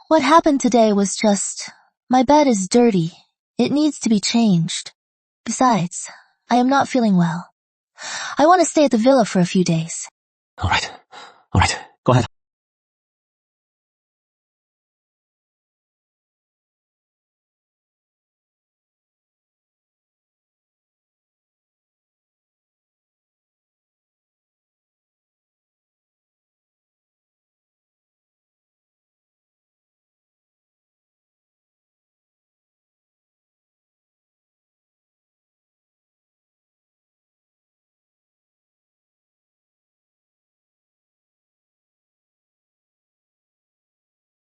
what happened today was just, my bed is dirty. It needs to be changed. Besides, I am not feeling well. I want to stay at the villa for a few days. All right. Go ahead.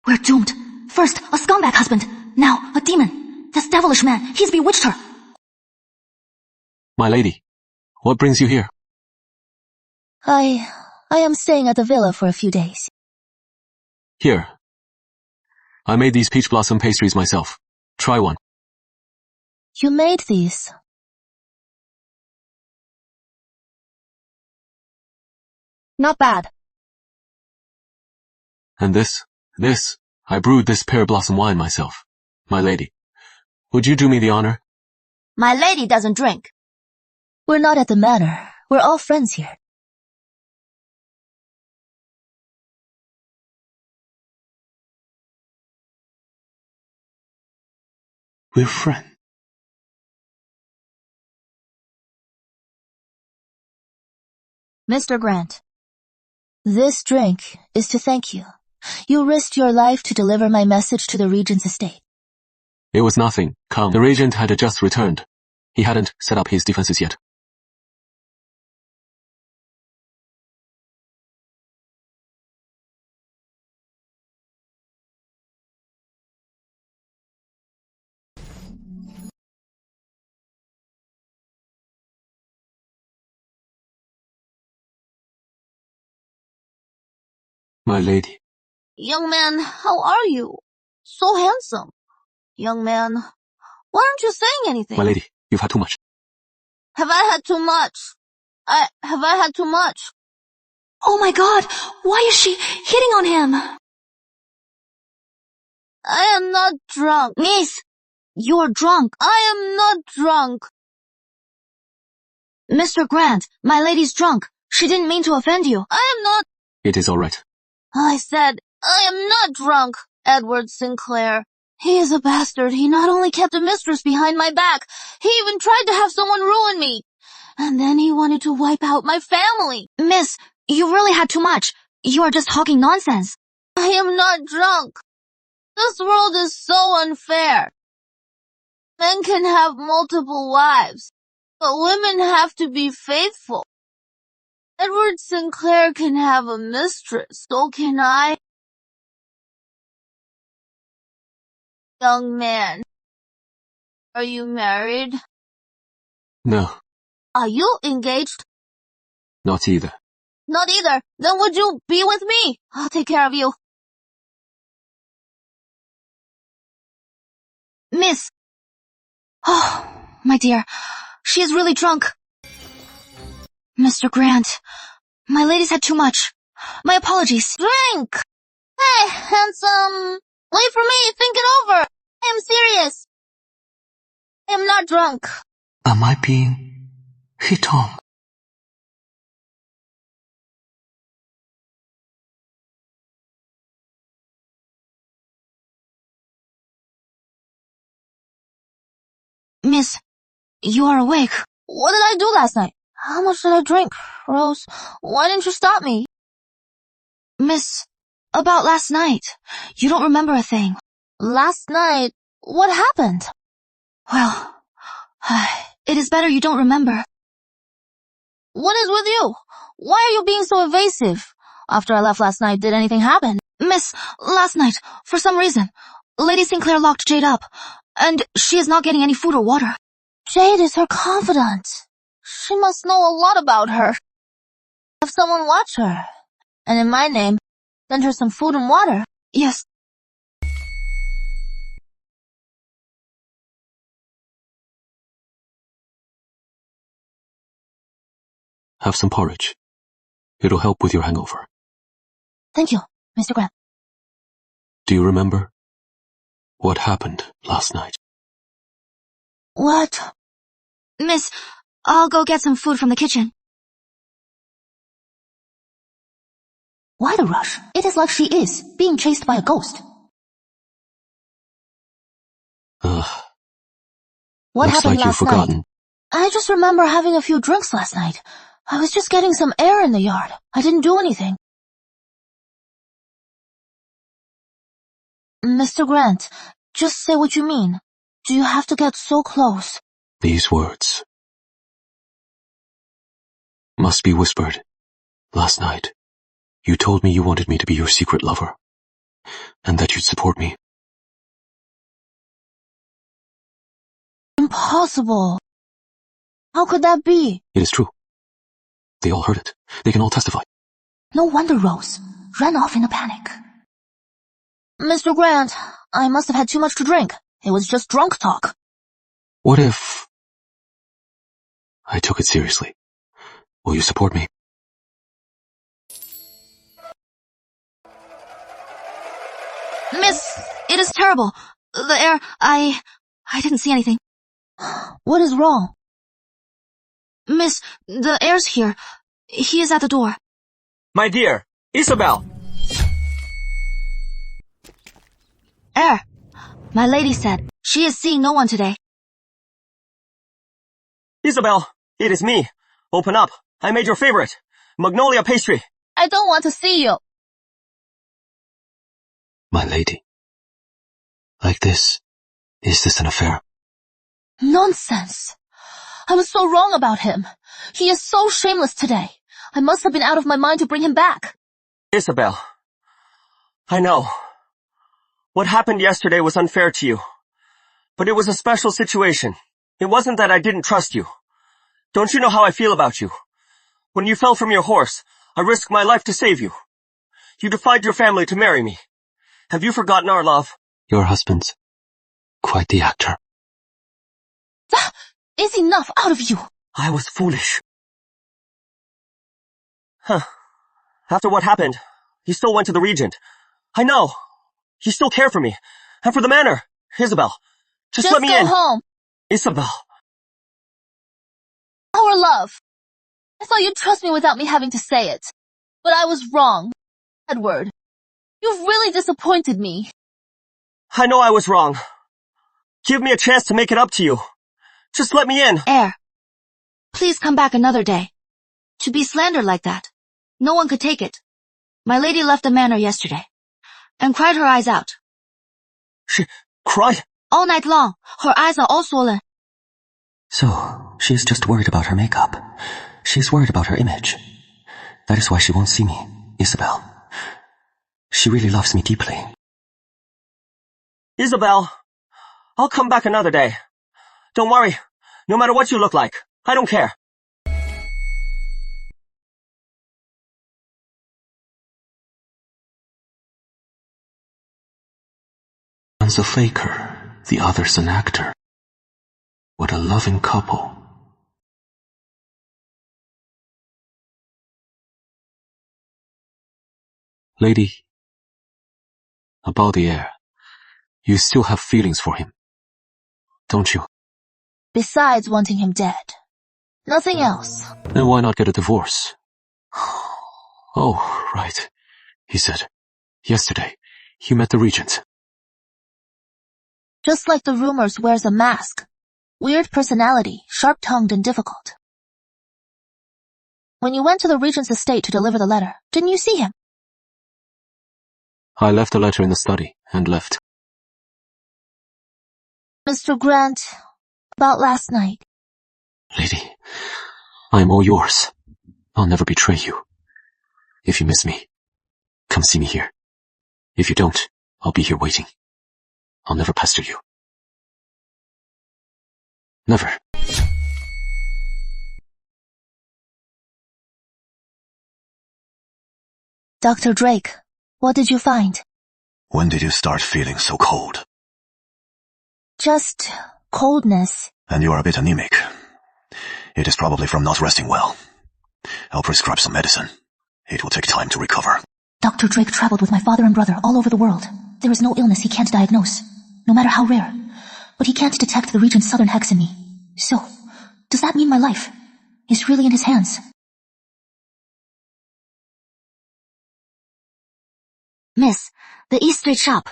We're doomed. First, a scumbag husband, Now, a demon. This devilish man, he's bewitched her. My lady, what brings you here? I am staying at the villa for a few days. Here. I made these peach blossom pastries myself. Try one. You made these? Not bad. And this, I brewed this pear blossom wine myself. My lady, would you do me the honor? My lady doesn't drink. We're not at the manor. We're all friends here. We're friends. Mr. Grant, this drink is to thank you. You risked your life to deliver my message to the regent's estate. It was nothing. Come. The regent had just returned. He hadn't set up his defenses yet. My lady. Young man, how are you? So handsome. Young man, why aren't you saying anything? My lady, you've had too much. Have I had too much? Have I had too much? Oh my god, why is she hitting on him? I am not drunk. Miss, you're drunk. I am not drunk. Mr. Grant, my lady's drunk. She didn't mean to offend you. I am not. It is all right. I said, I am not drunk, Edward Sinclair. He is a bastard. He not only kept a mistress behind my back, he even tried to have someone ruin me. And then he wanted to wipe out my family. Miss, you really had too much. You are just talking nonsense. I am not drunk. This world is so unfair. Men can have multiple wives, but women have to be faithful. Edward Sinclair can have a mistress, so can I. Young man, are you married? No. Are you engaged? Not either. Not either. Then would you be with me? I'll take care of you. Miss. Oh, my dear, she is really drunk. Mr. Grant, my lady's had too much. My apologies. Drink! Hey, handsome. Wait for me. Think it over. I am serious. I am not drunk. Am I being hit on? Miss, you are awake. What did I do last night? How much did I drink? Rose, why didn't you stop me? Miss, about last night. You don't remember a thing. Last night? What happened? Well, it is better you don't remember. What is with you? Why are you being so evasive? After I left last night, did anything happen? Miss, last night, for some reason, Lady Sinclair locked Jade up, and she is not getting any food or water. Jade is her confidant. She must know a lot about her. Have someone watch her. And in my name, send her some food and water. Yes. Have some porridge. It'll help with your hangover. Thank you, Mr. Grant. Do you remember what happened last night? What? Miss, I'll go get some food from the kitchen. Why the rush? It is like she is, being chased by a ghost. What looks happened like you've last forgotten. night? I just remember having a few drinks last night. I was just getting some air in the yard. I didn't do anything. Mr. Grant, just say what you mean. Do you have to get so close? These words must be whispered. Last night, you told me you wanted me to be your secret lover, and that you'd support me. Impossible. How could that be? It is true. They all heard it. They can all testify. No wonder Rose ran off in a panic. Mr. Grant, I must have had too much to drink. It was just drunk talk. What if I took it seriously? Will you support me? Miss, it is terrible. The air, I didn't see anything. What is wrong? Miss, the air's here. He is at the door. My dear, Isabel! Air, my lady said she is seeing no one today. Isabel, it is me. Open up. I made your favorite, magnolia pastry. I don't want to see you. My lady. Like this. Is this an affair? Nonsense. I was so wrong about him. He is so shameless today. I must have been out of my mind to bring him back. Isabel, I know. What happened yesterday was unfair to you. But it was a special situation. It wasn't that I didn't trust you. Don't you know how I feel about you? When you fell from your horse, I risked my life to save you. You defied your family to marry me. Have you forgotten our love? Your husband's quite the actor. That is enough out of you. I was foolish. After what happened, you still went to the regent. I know. You still care for me. And for the manor. Isabel, just let me in. Just go home. Isabel. Our love. I thought you'd trust me without me having to say it. But I was wrong. Edward, you've really disappointed me. I know I was wrong. Give me a chance to make it up to you. Just let me in. Air, please come back another day. To be slandered like that, no one could take it. My lady left the manor yesterday and cried her eyes out. She cried? All night long, her eyes are all swollen. So, she is just worried about her makeup. She is worried about her image. That is why she won't see me, Isabel. She really loves me deeply. Isabel, I'll come back another day. Don't worry, no matter what you look like, I don't care. One's a faker, the other's an actor. What a loving couple. Lady, about the heir, you still have feelings for him, don't you? Besides wanting him dead. Nothing else. Then why not get a divorce? Oh, right. He said, yesterday, he met the regent. Just like the rumors wears a mask. Weird personality, sharp-tongued and difficult. When you went to the regent's estate to deliver the letter, didn't you see him? I left the letter in the study and left. Mr. Grant, about last night. Lady, I am all yours. I'll never betray you. If you miss me, come see me here. If you don't, I'll be here waiting. I'll never pester you. Never. Dr. Drake, what did you find? When did you start feeling so cold? Just coldness. And you are a bit anemic. It is probably from not resting well. I'll prescribe some medicine. It will take time to recover. Dr. Drake traveled with my father and brother all over the world. There is no illness he can't diagnose, no matter how rare. But he can't detect the regent's southern hex in me. So, does that mean my life is really in his hands? Miss, the East Street shop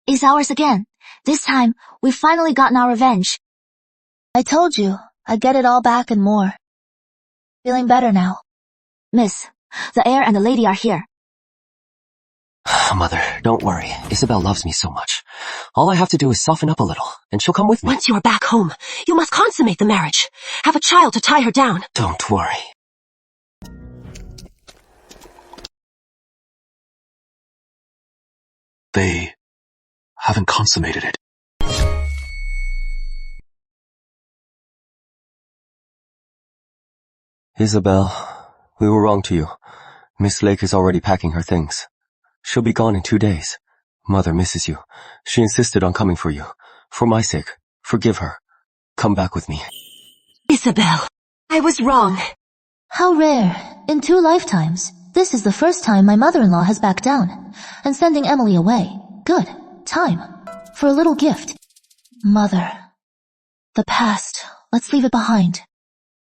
is ours again. This time, we've finally gotten our revenge. I told you, I'd get it all back and more. Feeling better now. Miss, the heir and the lady are here. Mother, don't worry. Isabel loves me so much. All I have to do is soften up a little, and she'll come with me. Once you are back home, you must consummate the marriage. Have a child to tie her down. Don't worry. They haven't consummated it. Isabel, we were wrong to you. Miss Lake is already packing her things. She'll be gone in 2 days. Mother misses you. She insisted on coming for you. For my sake, forgive her. Come back with me. Isabel, I was wrong. How rare. In 2 lifetimes, this is the first time my mother-in-law has backed down. And sending Emily away. Good. Time. For a little gift. Mother. The past. Let's leave it behind.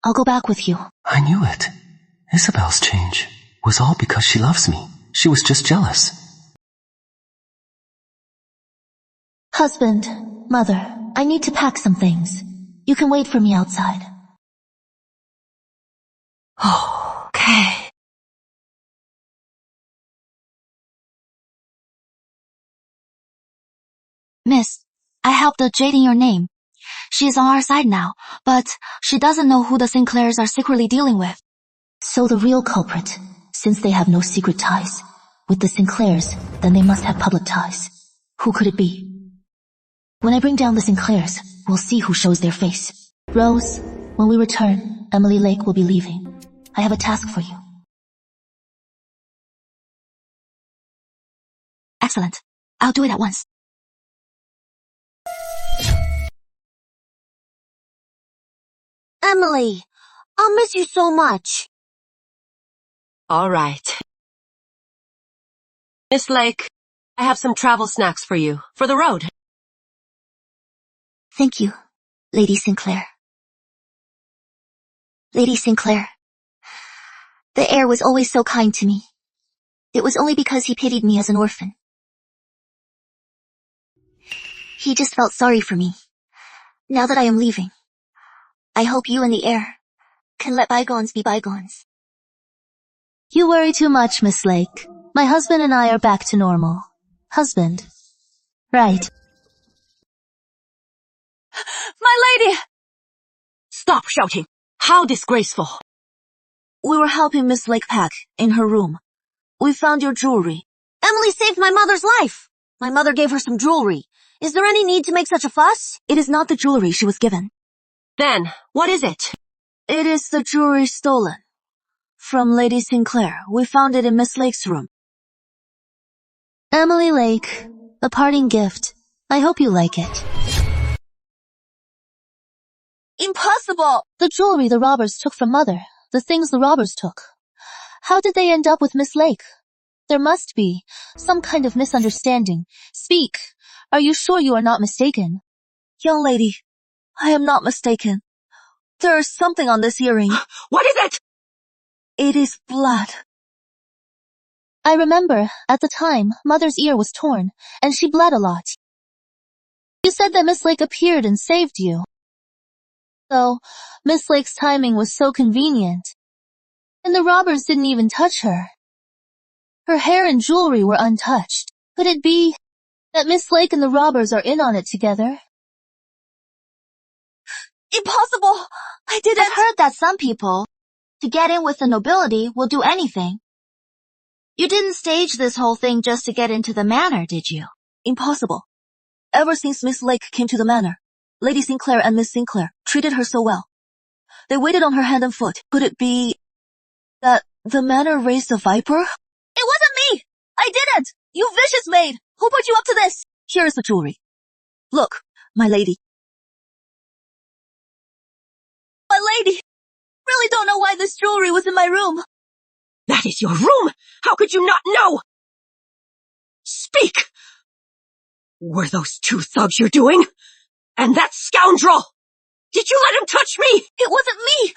I'll go back with you. I knew it. Isabel's change was all because she loves me. She was just jealous. Husband, mother, I need to pack some things. You can wait for me outside. Okay. Miss, I helped the Jade in your name. She is on our side now, but she doesn't know who the Sinclairs are secretly dealing with. So the real culprit, since they have no secret ties, with the Sinclairs, then they must have public ties. Who could it be? When I bring down the Sinclairs, we'll see who shows their face. Rose, when we return, Emily Lake will be leaving. I have a task for you. Excellent. I'll do it at once. Emily, I'll miss you so much. All right. Miss Lake, I have some travel snacks for you, for the road. Thank you, Lady Sinclair. Lady Sinclair, the heir was always so kind to me. It was only because he pitied me as an orphan. He just felt sorry for me. Now that I am leaving, I hope you and the heir can let bygones be bygones. You worry too much, Miss Lake. My husband and I are back to normal. Husband. Right. My lady! Stop shouting. How disgraceful. We were helping Miss Lake pack in her room. We found your jewelry. Emily saved my mother's life. My mother gave her some jewelry. Is there any need to make such a fuss? It is not the jewelry she was given. Then, what is it? It is the jewelry stolen. From Lady Sinclair. We found it in Miss Lake's room. Emily Lake, a parting gift. I hope you like it. Impossible! The jewelry the robbers took from Mother. The things the robbers took. How did they end up with Miss Lake? There must be some kind of misunderstanding. Speak. Are you sure you are not mistaken? Young lady, I am not mistaken. There is something on this earring. What is it? It is blood. I remember, at the time, Mother's ear was torn, and she bled a lot. You said that Miss Lake appeared and saved you. So, Miss Lake's timing was so convenient. And the robbers didn't even touch her. Her hair and jewelry were untouched. Could it be that Miss Lake and the robbers are in on it together? Impossible! I didn't— I've heard that some people, to get in with the nobility, will do anything. You didn't stage this whole thing just to get into the manor, did you? Impossible. Ever since Miss Lake came to the manor, Lady Sinclair and Miss Sinclair treated her so well. They waited on her hand and foot. Could it be that the manor raised a viper? It wasn't me! I didn't! You vicious maid! Who put you up to this? Here is the jewelry. Look, my lady. My lady! Really don't know why this jewelry was in my room. That is your room! How could you not know? Speak! Were those 2 thugs you're doing? And that scoundrel! Did you let him touch me? It wasn't me!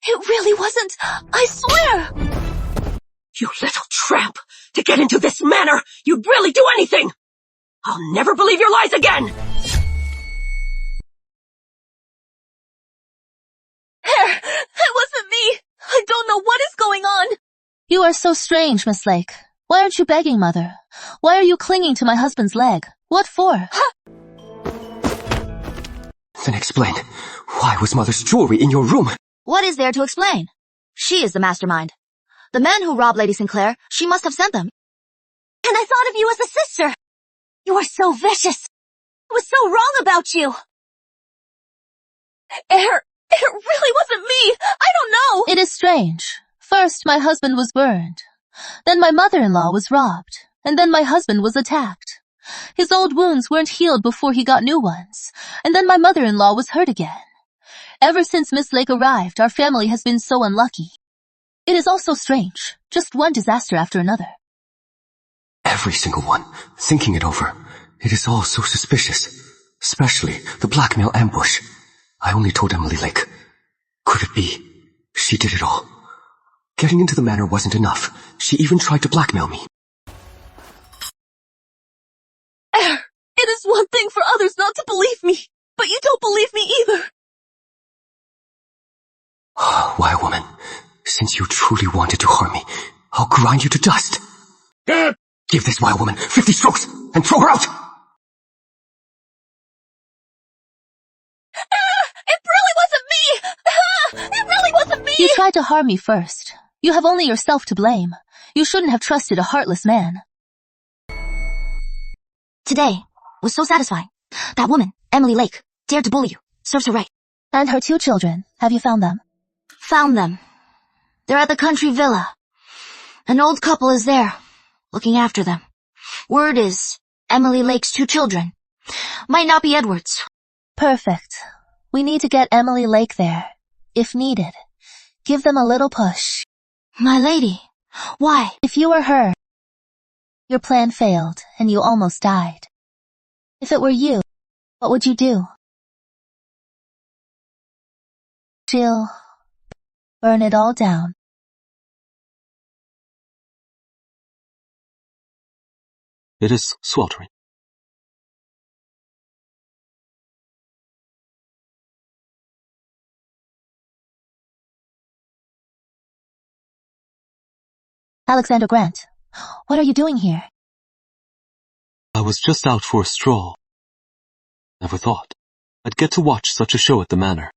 It really wasn't! I swear! You little tramp! To get into this manor, you'd really do anything! I'll never believe your lies again! It wasn't me! I don't know what is going on! You are so strange, Miss Lake. Why aren't you begging, Mother? Why are you clinging to my husband's leg? What for? Then explain. Why was Mother's jewelry in your room? What is there to explain? She is the mastermind. The men who robbed Lady Sinclair, she must have sent them. And I thought of you as a sister. You are so vicious. I was so wrong about you. Heir, It really wasn't me. I don't know. It is strange. First, my husband was burned. Then my mother-in-law was robbed. And then my husband was attacked. His old wounds weren't healed before he got new ones. And then my mother-in-law was hurt again. Ever since Miss Lake arrived, our family has been so unlucky. It is also strange. Just one disaster after another. Every single one. Thinking it over. It is all so suspicious. Especially the blackmail ambush. I only told Emily Lake. Could it be she did it all? Getting into the manor wasn't enough. She even tried to blackmail me. It is one thing for others not to believe me, but you don't believe me either. Why, woman? Since you truly wanted to harm me, I'll grind you to dust. Give this wild woman 50 strokes and throw her out! It really wasn't me! It really wasn't me! You tried to harm me first. You have only yourself to blame. You shouldn't have trusted a heartless man. Today was so satisfying. That woman, Emily Lake, dared to bully you. Serves her right. And her 2 children. Have you found them? Found them. They're at the country villa. An old couple is there, looking after them. Word is, Emily Lake's 2 children. Might not be Edward's. Perfect. We need to get Emily Lake there. If needed. Give them a little push. My lady, why? If you were her, your plan failed and you almost died. If it were you, what would you do? She'll burn it all down. It is sweltering. Alexander Grant, what are you doing here? I was just out for a stroll. Never thought I'd get to watch such a show at the manor.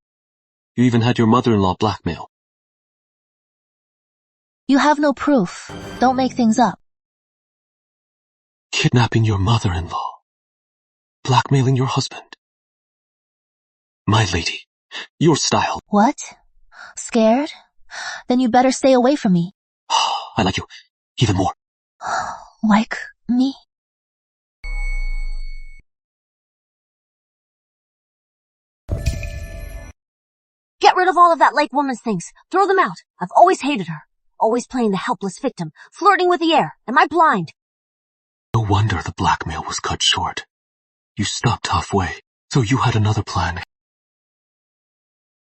You even had your mother-in-law blackmail. You have no proof. Don't make things up. Kidnapping your mother-in-law. Blackmailing your husband. My lady, your style. What? Scared? Then you better stay away from me. I like you even more. Like me? Get rid of all of that Lake woman's things. Throw them out. I've always hated her. Always playing the helpless victim. Flirting with the air. Am I blind? No wonder the blackmail was cut short. You stopped halfway, so you had another plan.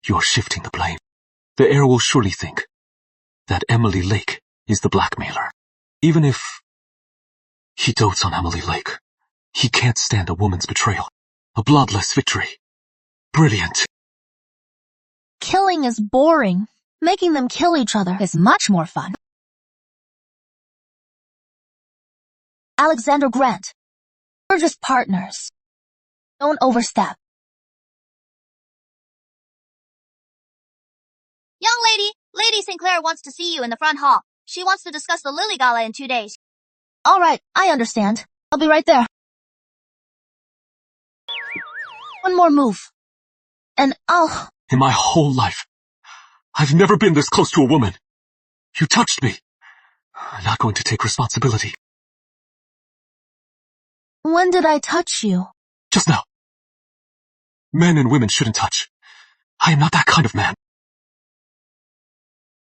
You're shifting the blame. The heir will surely think that Emily Lake is the blackmailer. Even if he dotes on Emily Lake, he can't stand a woman's betrayal. A bloodless victory. Brilliant. Killing is boring. Making them kill each other is much more fun. Alexander Grant, we're just partners. Don't overstep. Young lady, Lady Sinclair wants to see you in the front hall. She wants to discuss the Lily Gala in 2 days. All right, I understand. I'll be right there. One more move. And I'll... In my whole life, I've never been this close to a woman. You touched me. I'm not going to take responsibility. When did I touch you? Just now. Men and women shouldn't touch. I am not that kind of man.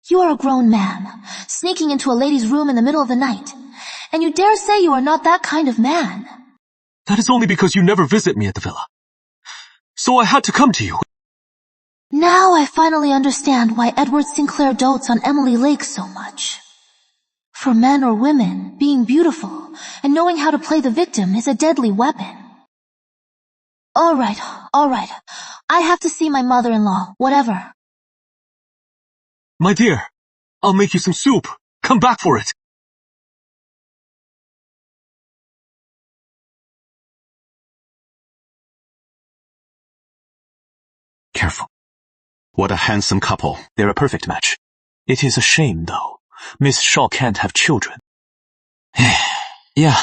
You are a grown man, sneaking into a lady's room in the middle of the night, and you dare say you are not that kind of man. That is only because you never visit me at the villa. So I had to come to you. Now I finally understand why Edward Sinclair dotes on Emily Lake so much. For men or women, being beautiful and knowing how to play the victim is a deadly weapon. All right. I have to see my mother-in-law, whatever. My dear, I'll make you some soup. Come back for it. Careful. What a handsome couple. They're a perfect match. It is a shame, though. Miss Shaw can't have children. Yeah,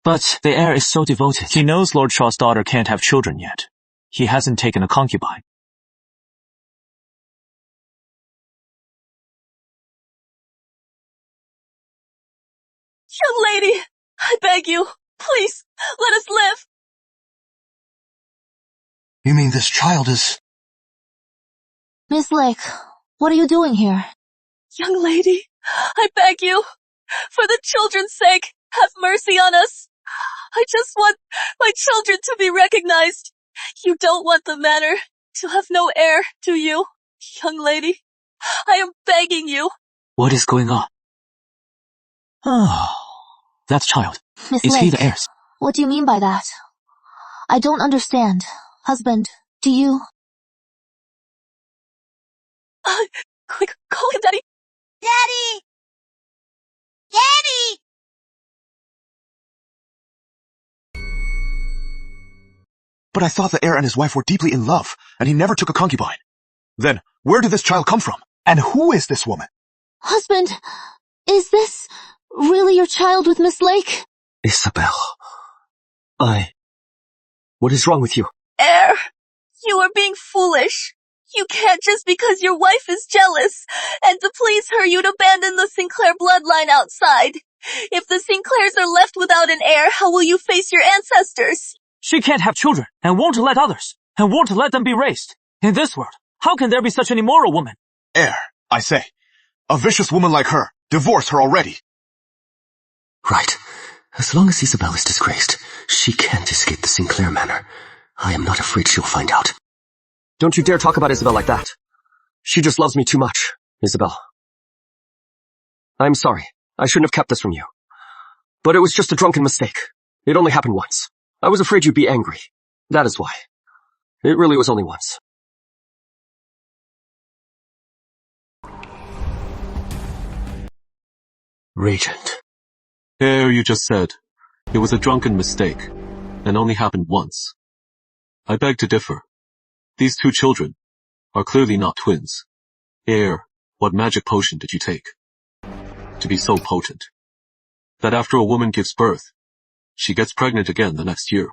but the heir is so devoted. He knows Lord Shaw's daughter can't have children yet. He hasn't taken a concubine. Young lady, I beg you, please, let us live. You mean this child is... Miss Lake, what are you doing here? Young lady, I beg you, for the children's sake, have mercy on us. I just want my children to be recognized. You don't want the manor to have no heir, do you, young lady? I am begging you. What is going on? Oh, that child. Miss Is Lake, he the heir? what do you mean by that? I don't understand. Husband, do you... Quick, call him Daddy. Daddy! Daddy! But I thought the heir and his wife were deeply in love, and he never took a concubine. Then, where did this child come from? And who is this woman? Husband, is this really your child with Miss Lake? Isabel. What is wrong with you? Heir, you are being foolish. You can't just because your wife is jealous, and to please her you'd abandon the Sinclair bloodline outside. If the Sinclairs are left without an heir, how will you face your ancestors? She can't have children, and won't let others, and won't let them be raised. In this world, how can there be such an immoral woman? Heir, I say. A vicious woman like her. Divorce her already. Right. As long as Isabel is disgraced, she can't escape the Sinclair manor. I am not afraid she'll find out. Don't you dare talk about Isabel like that. She just loves me too much, Isabel. I'm sorry. I shouldn't have kept this from you. But it was just a drunken mistake. It only happened once. I was afraid you'd be angry. That is why. It really was only once. Regent. Heir, you just said it was a drunken mistake and only happened once. I beg to differ. These two children are clearly not twins. Heir, what magic potion did you take to be so potent that after a woman gives birth, she gets pregnant again the next year?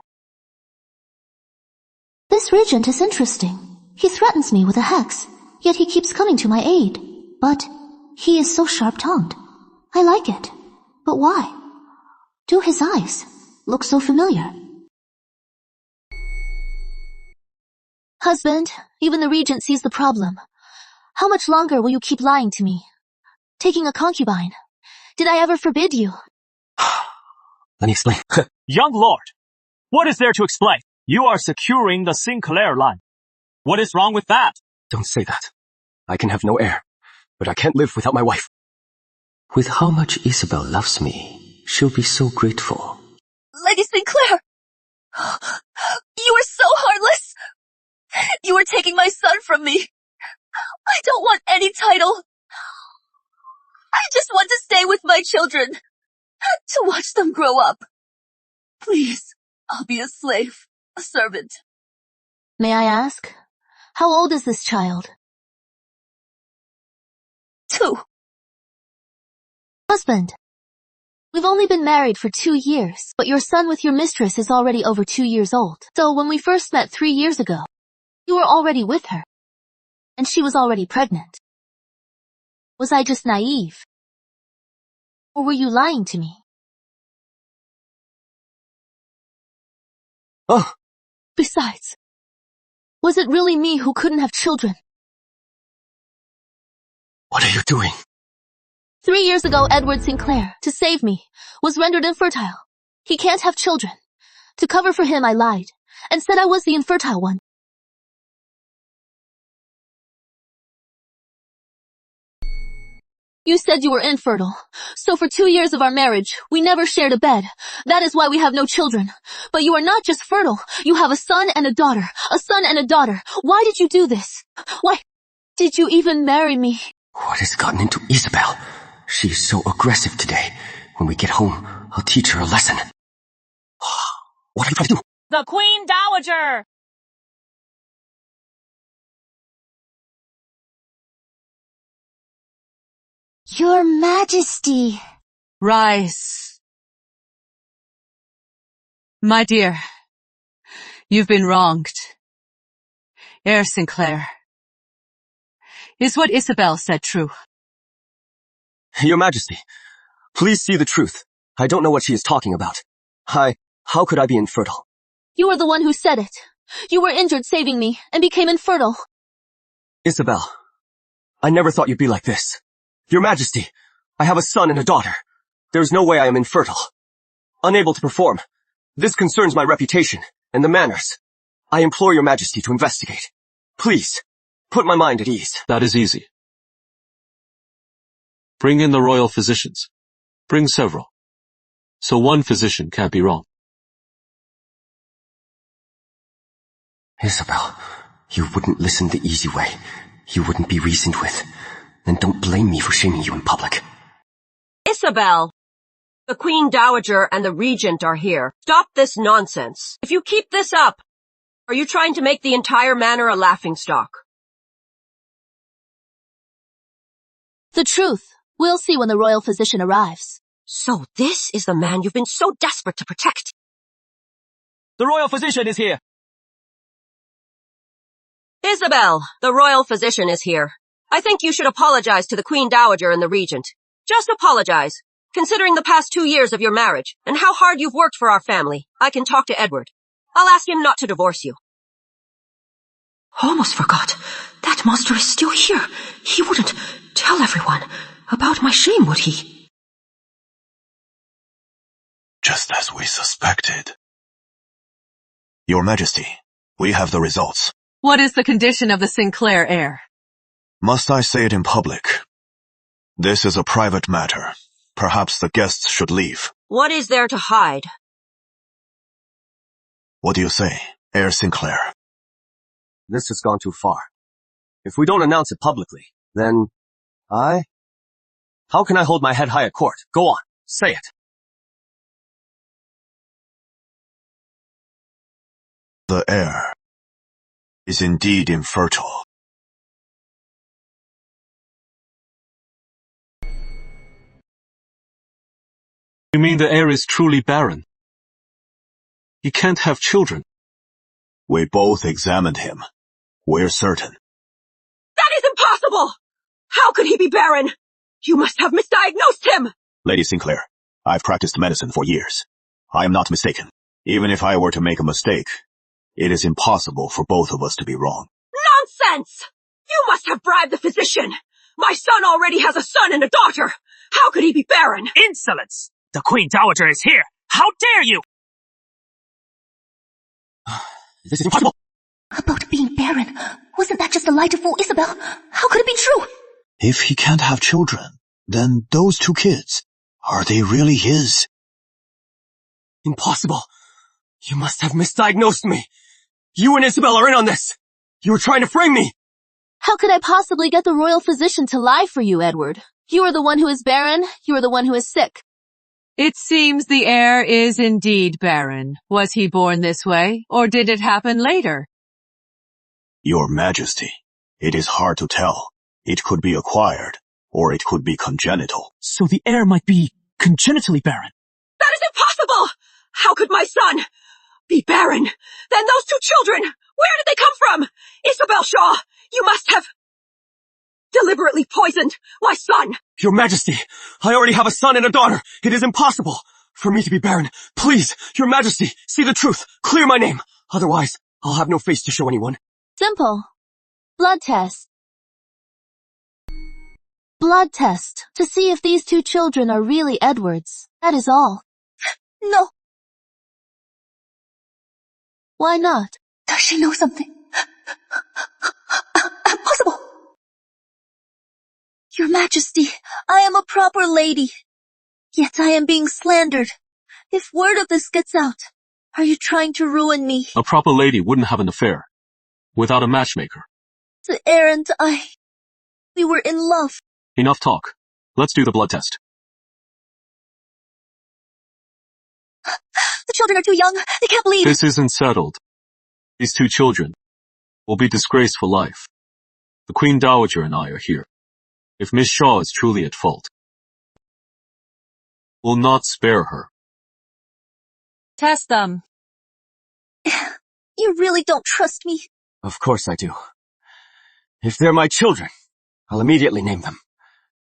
This regent is interesting. He threatens me with a hex, yet he keeps coming to my aid. But he is so sharp-tongued. I like it. But why? Do his eyes look so familiar? Husband, even the regent sees the problem. How much longer will you keep lying to me? Taking a concubine. Did I ever forbid you? Let me explain. Young lord, what is there to explain? You are securing the Sinclair line. What is wrong with that? Don't say that. I can have no heir, but I can't live without my wife. With how much Isabel loves me, she'll be so grateful. Lady Sinclair! You are so heartless! You are taking my son from me. I don't want any title. I just want to stay with my children. To watch them grow up. Please, I'll be a slave, a servant. May I ask? How old is this child? 2. Husband, we've only been married for 2 years, but your son with your mistress is already over 2 years old. So when we first met 3 years ago, you were already with her, and she was already pregnant. Was I just naive? Or were you lying to me? Oh! Besides, was it really me who couldn't have children? What are you doing? 3 years ago, Edward Sinclair, to save me, was rendered infertile. He can't have children. To cover for him, I lied, and said I was the infertile one. You said you were infertile. So for 2 years of our marriage, we never shared a bed. That is why we have no children. But you are not just fertile. You have a son and a daughter. A son and a daughter. Why did you do this? Why did you even marry me? What has gotten into Isabel? She is so aggressive today. When we get home, I'll teach her a lesson. What are you trying to do? The Queen Dowager! Your Majesty. Rise. My dear, you've been wronged. Heir Sinclair. Is what Isabel said true? Your Majesty, please see the truth. I don't know what she is talking about. How could I be infertile? You are the one who said it. You were injured saving me and became infertile. Isabel, I never thought you'd be like this. Your Majesty, I have a son and a daughter. There's no way I am infertile. Unable to perform. This concerns my reputation and the manners. I implore your Majesty to investigate. Please, put my mind at ease. That is easy. Bring in the royal physicians. Bring several. So one physician can't be wrong. Isabel, you wouldn't listen the easy way. You wouldn't be reasoned with. Then don't blame me for shaming you in public. Isabel! The Queen Dowager and the Regent are here. Stop this nonsense. If you keep this up, are you trying to make the entire manor a laughingstock? The truth. We'll see when the royal physician arrives. So this is the man you've been so desperate to protect. The royal physician is here. Isabel, the royal physician is here. I think you should apologize to the Queen Dowager and the Regent. Just apologize. Considering the past 2 years of your marriage and how hard you've worked for our family, I can talk to Edward. I'll ask him not to divorce you. Almost forgot. That monster is still here. He wouldn't tell everyone about my shame, would he? Just as we suspected. Your Majesty, we have the results. What is the condition of the Sinclair heir? Must I say it in public? This is a private matter. Perhaps the guests should leave. What is there to hide? What do you say, Heir Sinclair? This has gone too far. If we don't announce it publicly, then how can I hold my head high at court? Go on, say it. The heir is indeed infertile. You mean the heir is truly barren? He can't have children. We both examined him. We're certain. That is impossible! How could he be barren? You must have misdiagnosed him! Lady Sinclair, I've practiced medicine for years. I am not mistaken. Even if I were to make a mistake, it is impossible for both of us to be wrong. Nonsense! You must have bribed the physician! My son already has a son and a daughter! How could he be barren? Insolence! The Queen Dowager is here! How dare you! This is impossible! About being barren. Wasn't that just a lie to fool Isabel? How could it be true? If he can't have children, then those 2 kids, are they really his? Impossible. You must have misdiagnosed me. You and Isabel are in on this. You were trying to frame me. How could I possibly get the royal physician to lie for you, Edward? You are the one who is barren. You are the one who is sick. It seems the heir is indeed barren. Was he born this way, or did it happen later? Your Majesty, it is hard to tell. It could be acquired, or it could be congenital. So the heir might be congenitally barren. That is impossible! How could my son be barren? Then those 2 children, where did they come from? Isabel Shaw, you must have deliberately poisoned my son. Your Majesty, I already have a son and a daughter. It is impossible for me to be barren. Please, Your Majesty, see the truth. Clear my name. Otherwise, I'll have no face to show anyone. Simple. Blood test. Blood test to see if these 2 children are really Edward's. That is all. No. Why not? Does she know something? Impossible! Your Majesty, I am a proper lady. Yet I am being slandered. If word of this gets out, are you trying to ruin me? A proper lady wouldn't have an affair without a matchmaker. The heir and I, we were in love. Enough talk. Let's do the blood test. The children are too young. They can't bleed. This isn't settled. These 2 children will be disgraced for life. The Queen Dowager and I are here. If Miss Shaw is truly at fault, we'll not spare her. Test them. You really don't trust me. Of course I do. If they're my children, I'll immediately name them.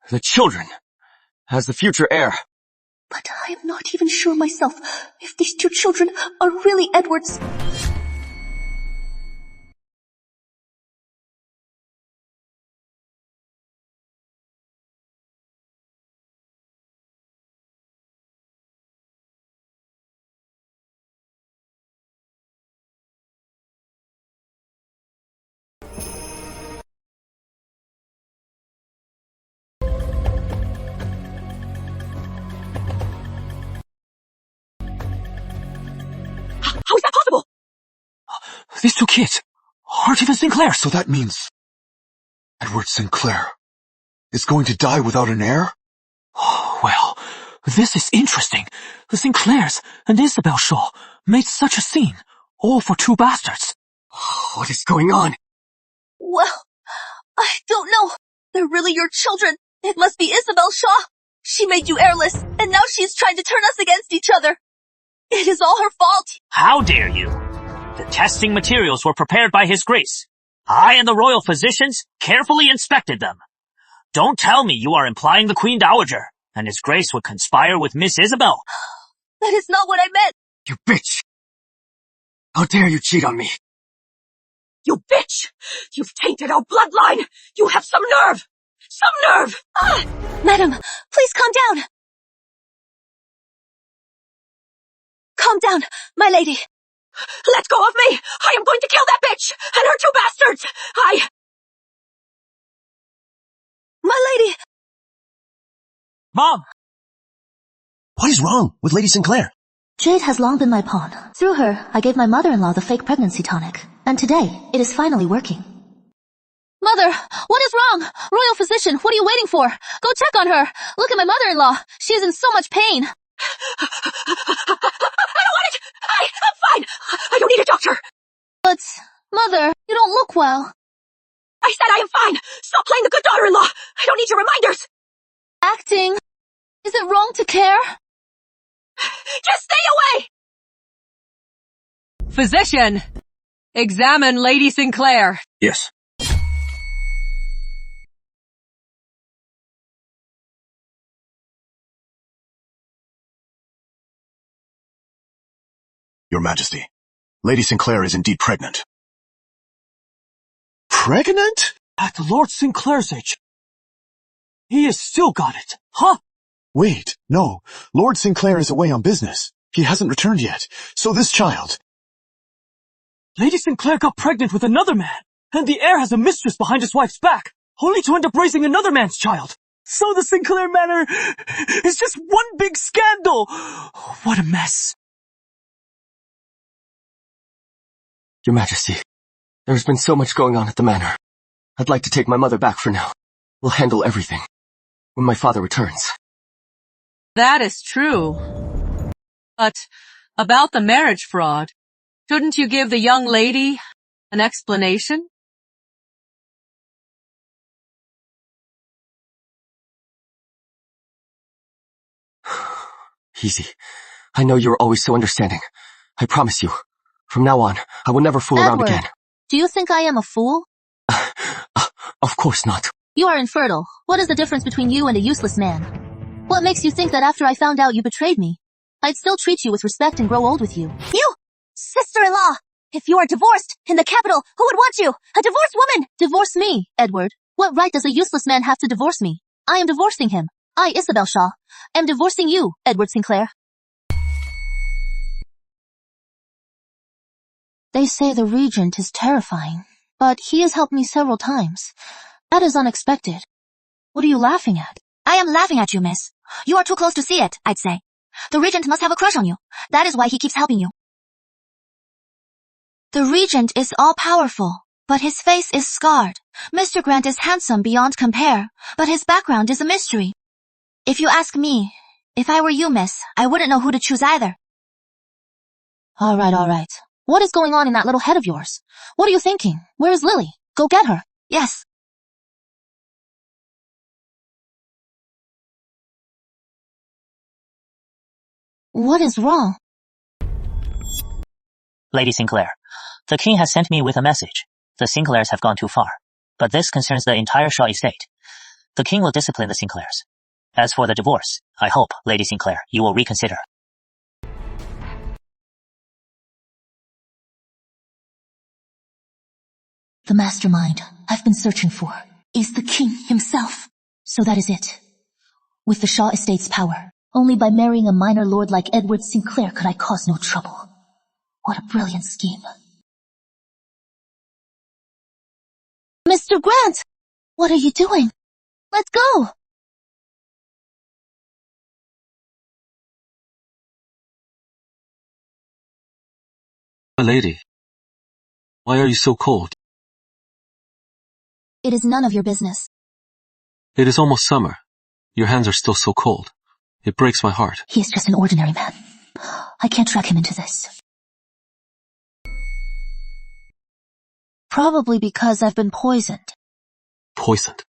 The children, as the future heir. But I am not even sure myself if these two children are really Edward's. How is that possible? These two kids aren't even Sinclair. So that means Edward Sinclair is going to die without an heir? Well, this is interesting. The Sinclairs and Isabel Shaw made such a scene, all for two bastards. What is going on? Well, I don't know. They're really your children. It must be Isabel Shaw. She made you heirless, and now she's trying to turn us against each other. It is all her fault. How dare you? The testing materials were prepared by His Grace. I and the royal physicians carefully inspected them. Don't tell me you are implying the Queen Dowager and His Grace would conspire with Miss Isabel. That is not what I meant. You bitch! How dare you cheat on me? You bitch! You've tainted our bloodline! You have some nerve! Some nerve! Madam, please calm down. Calm down, my lady. Let go of me! I am going to kill that bitch! And her two bastards! My lady! Mom! What is wrong with Lady Sinclair? Jade has long been my pawn. Through her, I gave my mother-in-law the fake pregnancy tonic. And today, it is finally working. Mother, what is wrong? Royal physician, what are you waiting for? Go check on her. Look at my mother-in-law. She is in so much pain. I don't want it! I'm fine! I don't need a doctor! But, Mother, you don't look well. I said I am fine! Stop playing the good daughter-in-law! I don't need your reminders! Acting? Is it wrong to care? Just stay away! Physician, examine Lady Sinclair. Yes. Your Majesty, Lady Sinclair is indeed pregnant. Pregnant? At Lord Sinclair's age. He has still got it, huh? Wait, no. Lord Sinclair is away on business. He hasn't returned yet. So this child... Lady Sinclair got pregnant with another man, and the heir has a mistress behind his wife's back, only to end up raising another man's child. So the Sinclair manor is just one big scandal. What a mess. Your Majesty, there's been so much going on at the manor. I'd like to take my mother back for now. We'll handle everything when my father returns. That is true. But about the marriage fraud, shouldn't you give the young lady an explanation? Easy. I know you're always so understanding. I promise you. From now on, I will never fool around again. Do you think I am a fool? Of course not. You are infertile. What is the difference between you and a useless man? What makes you think that after I found out you betrayed me, I'd still treat you with respect and grow old with you? You! Sister-in-law! If you are divorced, in the capital, who would want you? A divorced woman! Divorce me, Edward. What right does a useless man have to divorce me? I am divorcing him. I, Isabel Shaw, am divorcing you, Edward Sinclair. They say the regent is terrifying, but he has helped me several times. That is unexpected. What are you laughing at? I am laughing at you, miss. You are too close to see it, I'd say. The regent must have a crush on you. That is why he keeps helping you. The regent is all-powerful, but his face is scarred. Mr. Grant is handsome beyond compare, but his background is a mystery. If you ask me, if I were you, miss, I wouldn't know who to choose either. All right. What is going on in that little head of yours? What are you thinking? Where is Lily? Go get her. Yes. What is wrong? Lady Sinclair, the king has sent me with a message. The Sinclairs have gone too far, but this concerns the entire Shaw estate. The king will discipline the Sinclairs. As for the divorce, I hope, Lady Sinclair, you will reconsider. The mastermind I've been searching for is the king himself. So that is it. With the Shaw estate's power, only by marrying a minor lord like Edward Sinclair could I cause no trouble. What a brilliant scheme. Mr. Grant! What are you doing? Let's go! My lady, why are you so cold? It is none of your business. It is almost summer. Your hands are still so cold. It breaks my heart. He is just an ordinary man. I can't drag him into this. Probably because I've been poisoned. Poisoned?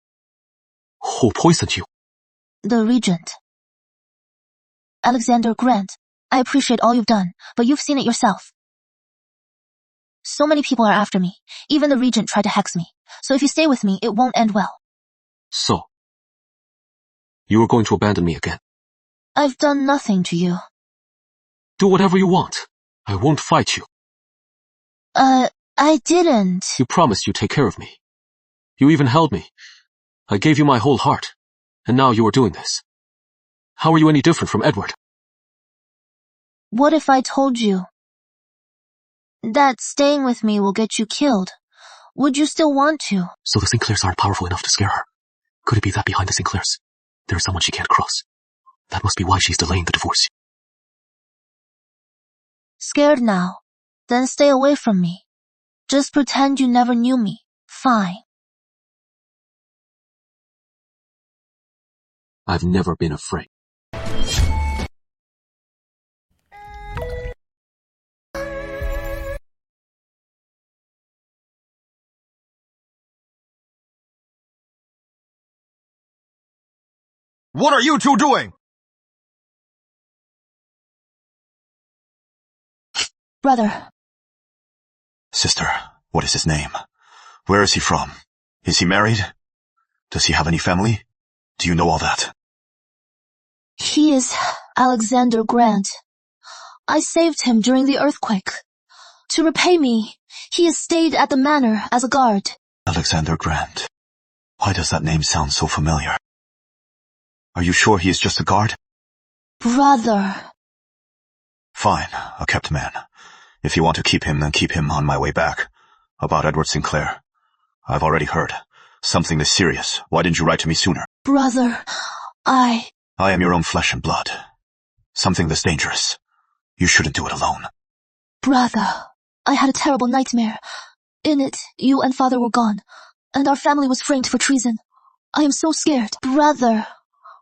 Who poisoned you? The regent. Alexander Grant, I appreciate all you've done, but you've seen it yourself. So many people are after me. Even the regent tried to hex me. So if you stay with me, it won't end well. So, you are going to abandon me again? I've done nothing to you. Do whatever you want. I won't fight you. I didn't. You promised you'd take care of me. You even held me. I gave you my whole heart. And now you are doing this. How are you any different from Edward? What if I told you that staying with me will get you killed? Would you still want to? So the Sinclairs aren't powerful enough to scare her. Could it be that behind the Sinclairs, there is someone she can't cross? That must be why she's delaying the divorce. Scared now? Then stay away from me. Just pretend you never knew me. Fine. I've never been afraid. What are you two doing? Brother. Sister, what is his name? Where is he from? Is he married? Does he have any family? Do you know all that? He is Alexander Grant. I saved him during the earthquake. To repay me, he has stayed at the manor as a guard. Alexander Grant. Why does that name sound so familiar? Are you sure he is just a guard? Brother. Fine, a kept man. If you want to keep him, then keep him on my way back. About Edward Sinclair. I've already heard. Something this serious. Why didn't you write to me sooner? Brother, I am your own flesh and blood. Something this dangerous. You shouldn't do it alone. Brother, I had a terrible nightmare. In it, you and father were gone, and our family was framed for treason. I am so scared. Brother,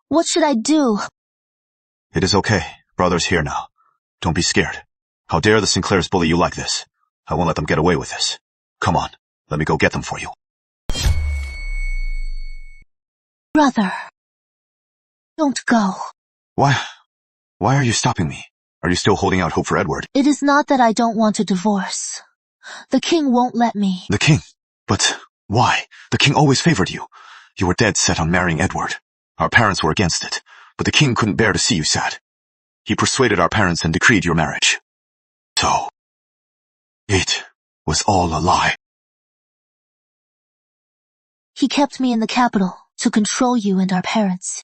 what should I do? It is okay. Brother's here now. Don't be scared. How dare the Sinclairs bully you like this? I won't let them get away with this. Come on, let me go get them for you. Brother, don't go. Why are you stopping me? Are you still holding out hope for Edward? It is not that I don't want a divorce. The king won't let me. The king? But why? The king always favored you. You were dead set on marrying Edward. Our parents were against it, but the king couldn't bear to see you sad. He persuaded our parents and decreed your marriage. So, it was all a lie. He kept me in the capital to control you and our parents.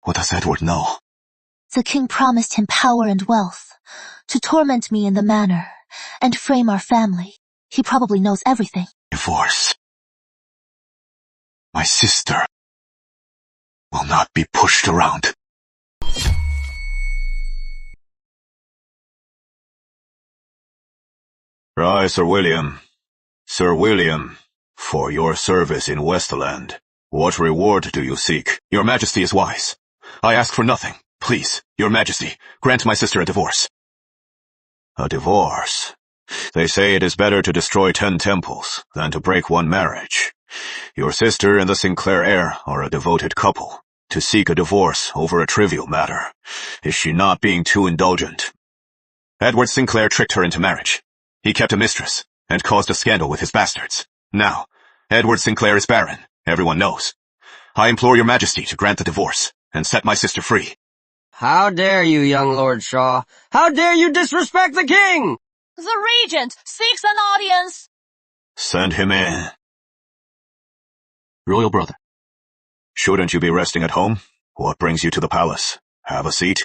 What does Edward know? The king promised him power and wealth to torment me in the manor and frame our family. He probably knows everything. Divorce. My sister will not be pushed around. Rise, Sir William. Sir William, for your service in Westland, what reward do you seek? Your Majesty is wise. I ask for nothing. Please, Your Majesty, grant my sister a divorce. A divorce? They say it is better to destroy 10 temples than to break one marriage. Your sister and the Sinclair heir are a devoted couple. To seek a divorce over a trivial matter. Is she not being too indulgent? Edward Sinclair tricked her into marriage. He kept a mistress and caused a scandal with his bastards. Now, Edward Sinclair is barren. Everyone knows. I implore your majesty to grant the divorce and set my sister free. How dare you, young Lord Shaw? How dare you disrespect the king? The regent seeks an audience. Send him in. Royal brother. Shouldn't you be resting at home? What brings you to the palace? Have a seat.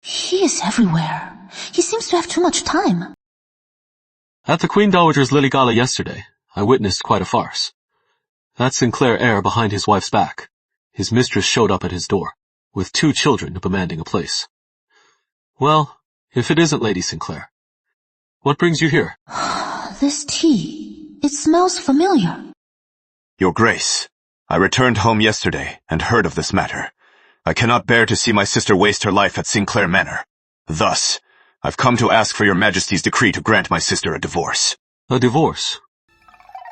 He is everywhere. He seems to have too much time. At the Queen Dowager's Lily Gala yesterday, I witnessed quite a farce. That Sinclair heir behind his wife's back. His mistress showed up at his door, with 2 children demanding a place. Well, if it isn't Lady Sinclair, what brings you here? This tea, it smells familiar. Your Grace, I returned home yesterday and heard of this matter. I cannot bear to see my sister waste her life at Sinclair Manor. Thus, I've come to ask for your majesty's decree to grant my sister a divorce. A divorce?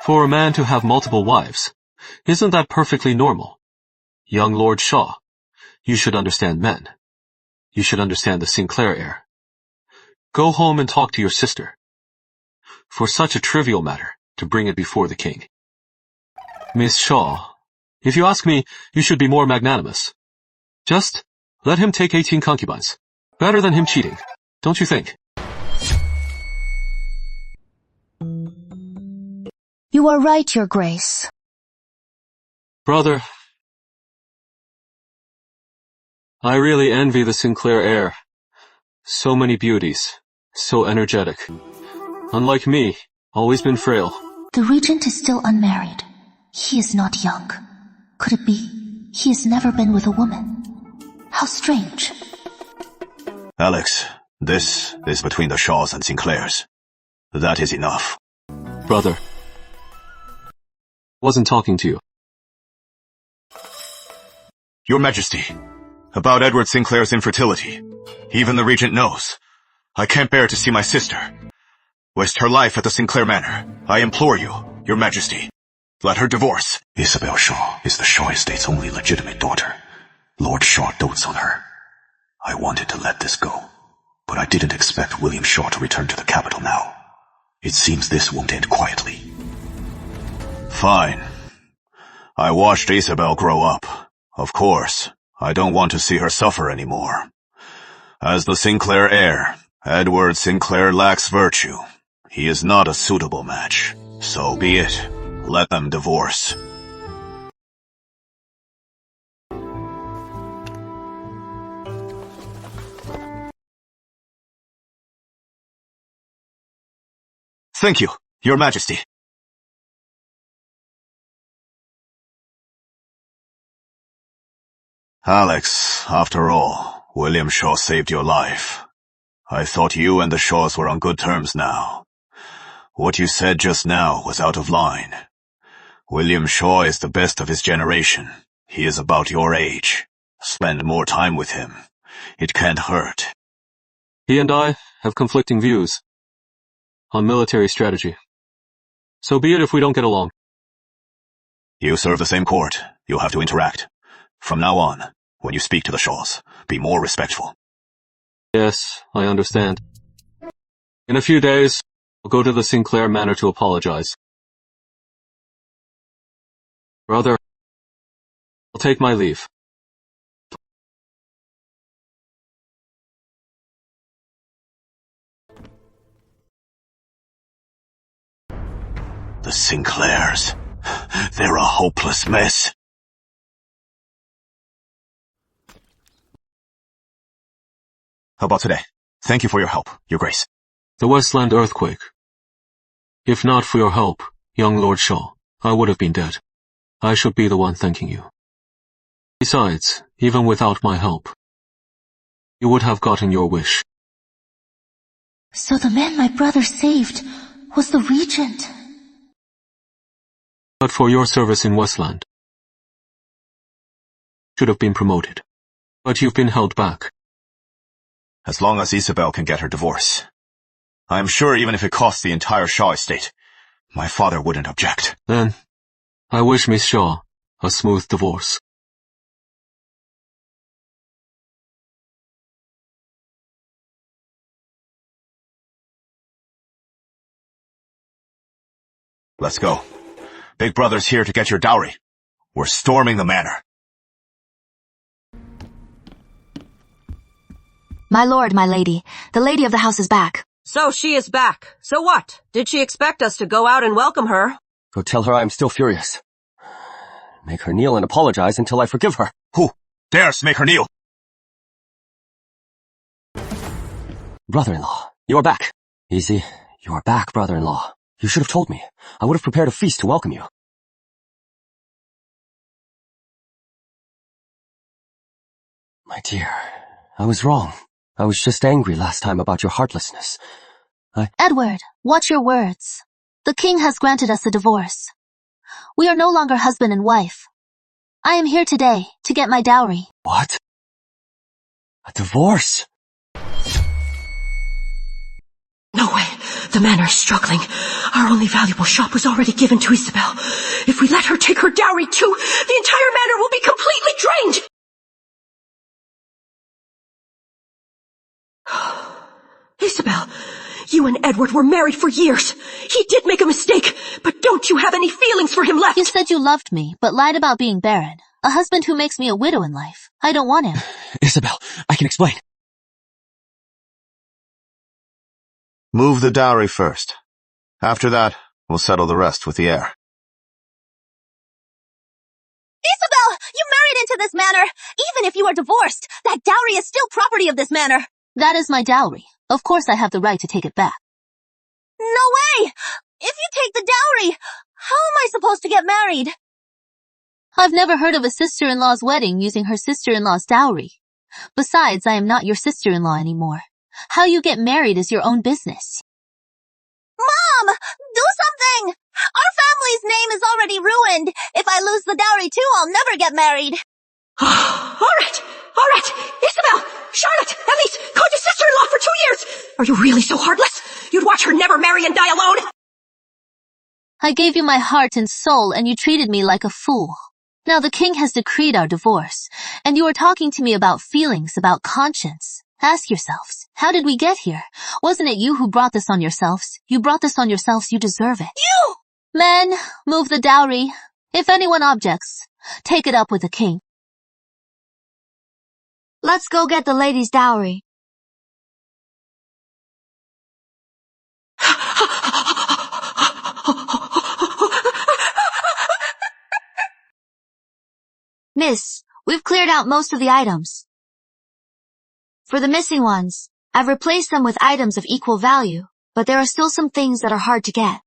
For a man to have multiple wives, isn't that perfectly normal? Young Lord Shaw, you should understand men. You should understand the Sinclair heir. Go home and talk to your sister. For such a trivial matter, to bring it before the king. Miss Shaw, if you ask me, you should be more magnanimous. Just let him take 18 concubines. Better than him cheating, don't you think? You are right, Your Grace. Brother, I really envy the Sinclair heir. So many beauties, so energetic. Unlike me, always been frail. The regent is still unmarried. He is not young. Could it be he has never been with a woman? How strange. Alex, this is between the Shaws and Sinclairs. That is enough. Brother, wasn't talking to you. Your Majesty, about Edward Sinclair's infertility. Even the regent knows. I can't bear to see my sister waste her life at the Sinclair Manor. I implore you, Your Majesty, let her divorce. Isabel Shaw is the Shaw estate's only legitimate daughter. Lord Shaw dotes on her. I wanted to let this go, but I didn't expect William Shaw to return to the capital now. It seems this won't end quietly. Fine. I watched Isabel grow up. Of course, I don't want to see her suffer anymore. As the Sinclair heir, Edward Sinclair lacks virtue. He is not a suitable match. So be it. Let them divorce. Thank you, Your Majesty. Alex, after all, William Shaw saved your life. I thought you and the Shaws were on good terms now. What you said just now was out of line. William Shaw is the best of his generation. He is about your age. Spend more time with him. It can't hurt. He and I have conflicting views on military strategy. So be it if we don't get along. You serve the same court. You'll have to interact. From now on, when you speak to the Shaws, be more respectful. Yes, I understand. In a few days, I'll go to the Sinclair Manor to apologize. Brother, I'll take my leave. The Sinclairs. They're a hopeless mess. How about today? Thank you for your help, Your Grace. The Westland earthquake. If not for your help, young Lord Shaw, I would have been dead. I should be the one thanking you. Besides, even without my help, you would have gotten your wish. So the man my brother saved was the regent. But for your service in Westland, should have been promoted. But you've been held back. As long as Isabel can get her divorce. I'm sure even if it costs the entire Shaw estate, my father wouldn't object. Then, I wish Miss Shaw a smooth divorce. Let's go. Big Brother's here to get your dowry. We're storming the manor. My lord, my lady, the lady of the house is back. So she is back. So what? Did she expect us to go out and welcome her? Go tell her I am still furious. Make her kneel and apologize until I forgive her. Who dares make her kneel? Brother-in-law, you are back. Easy, you are back, brother-in-law. You should have told me. I would have prepared a feast to welcome you. My dear, I was wrong. I was just angry last time about your heartlessness. Edward, watch your words. The king has granted us a divorce. We are no longer husband and wife. I am here today to get my dowry. What? A divorce? No way. The manor is struggling. Our only valuable shop was already given to Isabel. If we let her take her dowry too, the entire manor will be completely drained. Isabel, you and Edward were married for years. He did make a mistake, but don't you have any feelings for him left? You said you loved me, but lied about being barren. A husband who makes me a widow in life. I don't want him. Isabel, I can explain. Move the dowry first. After that, we'll settle the rest with the heir. Isabel, you married into this manor. Even if you are divorced, that dowry is still property of this manor. That is my dowry. Of course I have the right to take it back. No way! If you take the dowry, how am I supposed to get married? I've never heard of a sister-in-law's wedding using her sister-in-law's dowry. Besides, I am not your sister-in-law anymore. How you get married is your own business. Mom! Do something! Our family's name is already ruined. If I lose the dowry too, I'll never get married. All right. Isabel, Charlotte, Elise, called your sister-in-law for 2 years. Are you really so heartless? You'd watch her never marry and die alone? I gave you my heart and soul, and you treated me like a fool. Now the king has decreed our divorce, and you are talking to me about feelings, about conscience. Ask yourselves, how did we get here? Wasn't it you who brought this on yourselves? You brought this on yourselves, you deserve it. You! Men, move the dowry. If anyone objects, take it up with the king. Let's go get the lady's dowry. Miss, we've cleared out most of the items. For the missing ones, I've replaced them with items of equal value, but there are still some things that are hard to get.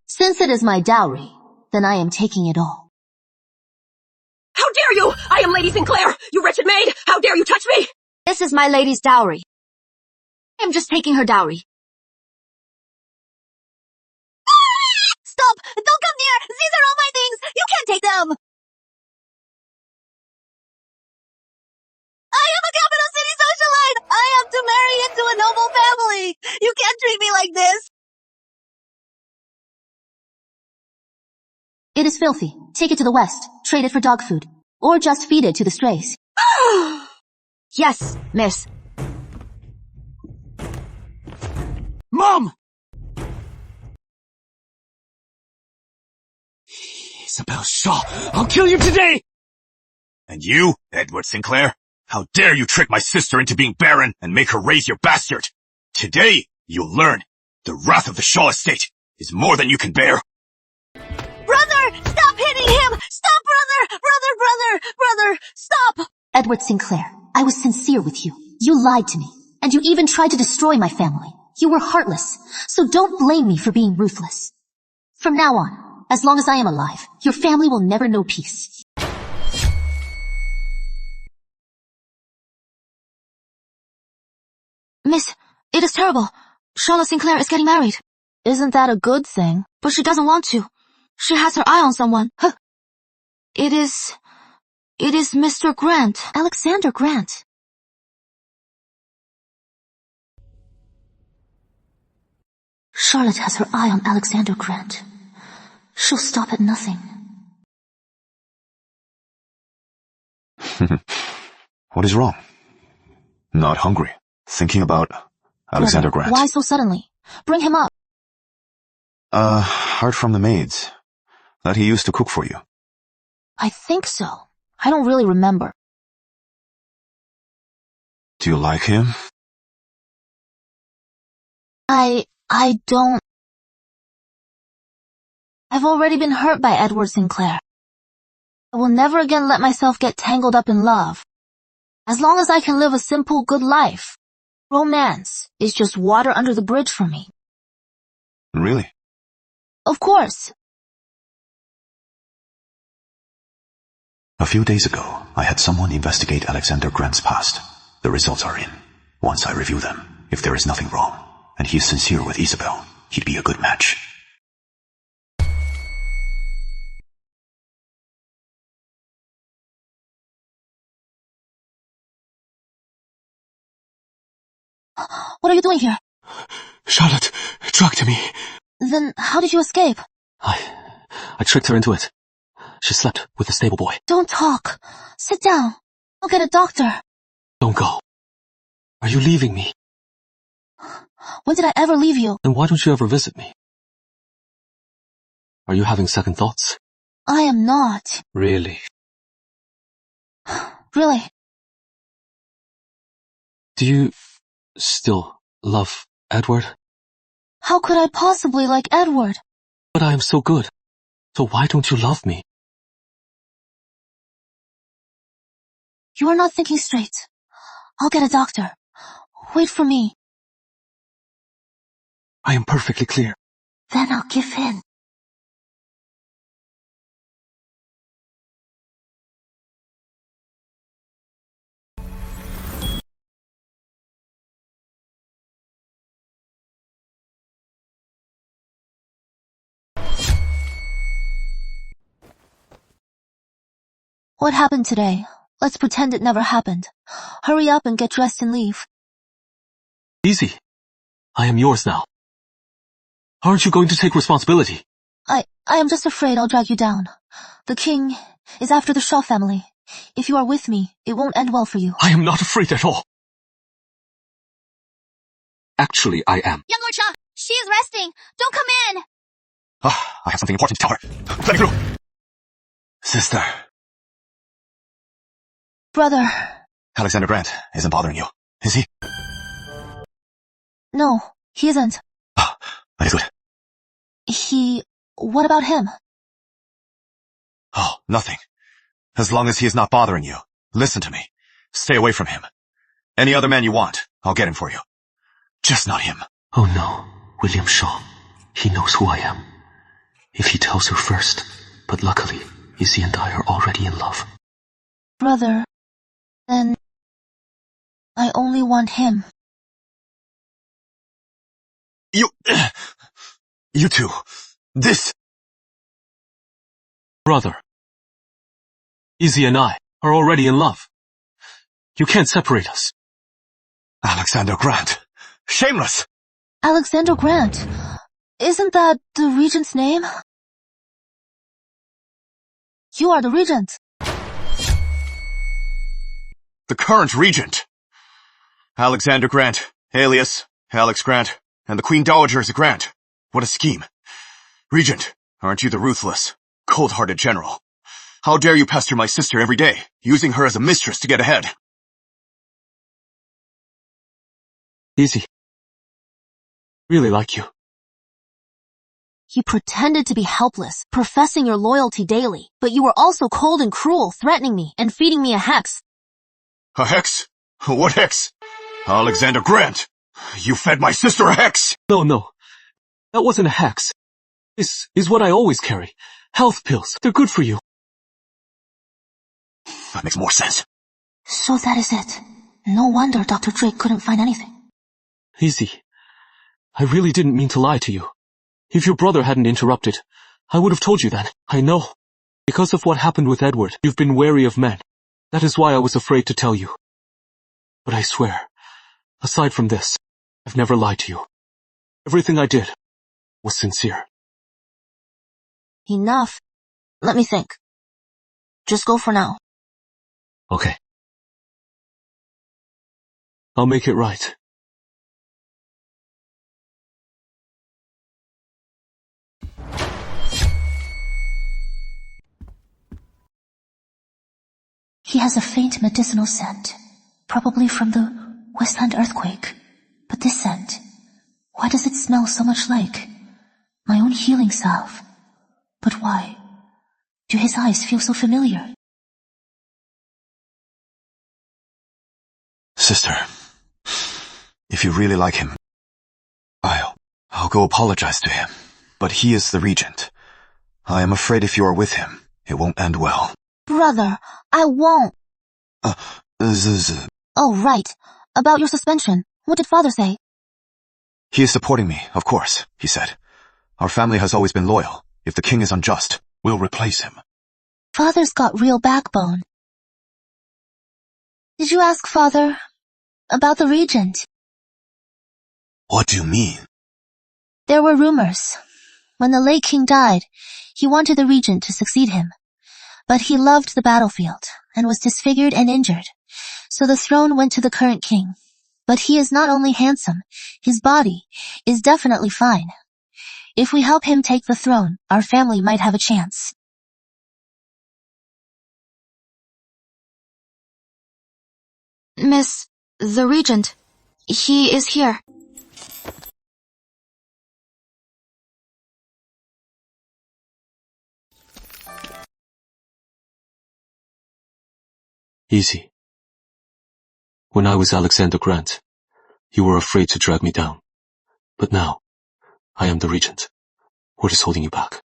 Since it is my dowry, then I am taking it all. How dare you! I am Lady Sinclair! You wretched maid! How dare you touch me! This is my lady's dowry. I am just taking her dowry. Stop! Don't come near! These are all my things! You can't take them! I am a capital city socialite! I have to marry into a noble family! You can't treat me like this! It is filthy. Take it to the west. Trade it for dog food. Or just feed it to the strays. Yes, miss. Mom! Isabel Shaw, I'll kill you today! And you, Edward Sinclair? How dare you trick my sister into being barren and make her raise your bastard? Today, you'll learn the wrath of the Shaw estate is more than you can bear. Brother, stop hitting him! Stop, brother! Brother, stop! Edward Sinclair, I was sincere with you. You lied to me, and you even tried to destroy my family. You were heartless, so don't blame me for being ruthless. From now on, as long as I am alive, your family will never know peace. Miss, it is terrible. Charlotte Sinclair is getting married. Isn't that a good thing? But she doesn't want to. She has her eye on someone. Huh. It is Mr. Grant. Alexander Grant. Charlotte has her eye on Alexander Grant. She'll stop at nothing. What is wrong? Not hungry. Thinking about Alexander Grant. Why so suddenly? Bring him up. Heard from the maids. that he used to cook for you? I think so. I don't really remember. Do you like him? I don't. I've already been hurt by Edward Sinclair. I will never again let myself get tangled up in love. As long as I can live a simple, good life, romance is just water under the bridge for me. Really? Of course. A few days ago, I had someone investigate Alexander Grant's past. The results are in. Once I review them, if there is nothing wrong, and he's sincere with Isabel, he'd be a good match. What are you doing here? Charlotte drugged me. Then how did you escape? I tricked her into it. She slept with the stable boy. Don't talk. Sit down. I'll get a doctor. Don't go. Are you leaving me? When did I ever leave you? Then why don't you ever visit me? Are you having second thoughts? I am not. Really? Really? Do you still love Edward? How could I possibly like Edward? But I am so good. So why don't you love me? You are not thinking straight. I'll get a doctor. Wait for me. I am perfectly clear. Then I'll give in. What happened today? Let's pretend it never happened. Hurry up and get dressed and leave. Easy. I am yours now. Aren't you going to take responsibility? I am just afraid I'll drag you down. The king is after the Shaw family. If you are with me, it won't end well for you. I am not afraid at all. Actually, I am. Young Lord Shaw, she is resting. Don't come in. I have something important to tell her. Let me through. Sister. Brother. Alexander Grant isn't bothering you, is he? No, he isn't. That is good. What about him? Oh, nothing. As long as he is not bothering you, listen to me. Stay away from him. Any other man you want, I'll get him for you. Just not him. Oh no, William Shaw. He knows who I am. If he tells her first, but luckily, Izzy and I are already in love. Brother, then I only want him. You two. This. Brother. Izzy and I are already in love. You can't separate us. Alexander Grant. Shameless. Alexander Grant. Isn't that the regent's name? You are the regent. The current regent. Alexander Grant, alias Alex Grant, and the Queen Dowager is a Grant. What a scheme. Regent, aren't you the ruthless, cold-hearted general? How dare you pester my sister every day, using her as a mistress to get ahead? Izzy. Really like you. You pretended to be helpless, professing your loyalty daily, but you were also cold and cruel, threatening me and feeding me a hex. A hex? What hex? Alexander Grant! You fed my sister a hex! No. That wasn't a hex. This is what I always carry. Health pills. They're good for you. That makes more sense. So that is it. No wonder Dr. Drake couldn't find anything. Izzy. I really didn't mean to lie to you. If your brother hadn't interrupted, I would have told you then. I know. Because of what happened with Edward, you've been wary of men. That is why I was afraid to tell you. But I swear, aside from this, I've never lied to you. Everything I did was sincere. Enough. Let me think. Just go for now. Okay. I'll make it right. He has a faint medicinal scent, probably from the Westland earthquake. But this scent, why does it smell so much like my own healing salve? But why do his eyes feel so familiar? Sister, if you really like him, I'll go apologize to him. But he is the regent. I am afraid if you are with him, it won't end well. Brother, I won't. Oh, right. About your suspension. What did father say? He is supporting me, of course, he said. Our family has always been loyal. If the king is unjust, we'll replace him. Father's got real backbone. Did you ask father about the regent? What do you mean? There were rumors. When the late king died, he wanted the regent to succeed him. But he loved the battlefield and was disfigured and injured. So the throne went to the current king. But he is not only handsome, his body is definitely fine. If we help him take the throne, our family might have a chance. Miss, the regent, he is here. Easy. When I was Alexander Grant, you were afraid to drag me down. But now, I am the regent. What is holding you back?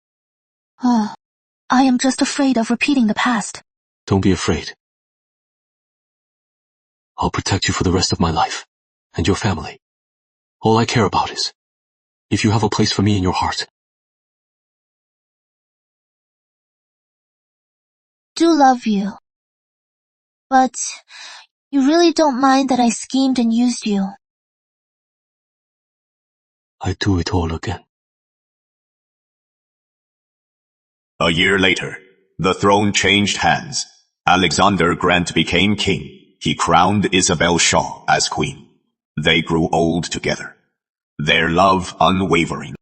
I am just afraid of repeating the past. Don't be afraid. I'll protect you for the rest of my life, and your family. All I care about is, if you have a place for me in your heart. Do love you. But you really don't mind that I schemed and used you. I'd do it all again. A year later, the throne changed hands. Alexander Grant became king. He crowned Isabel Shaw as queen. They grew old together, their love unwavering.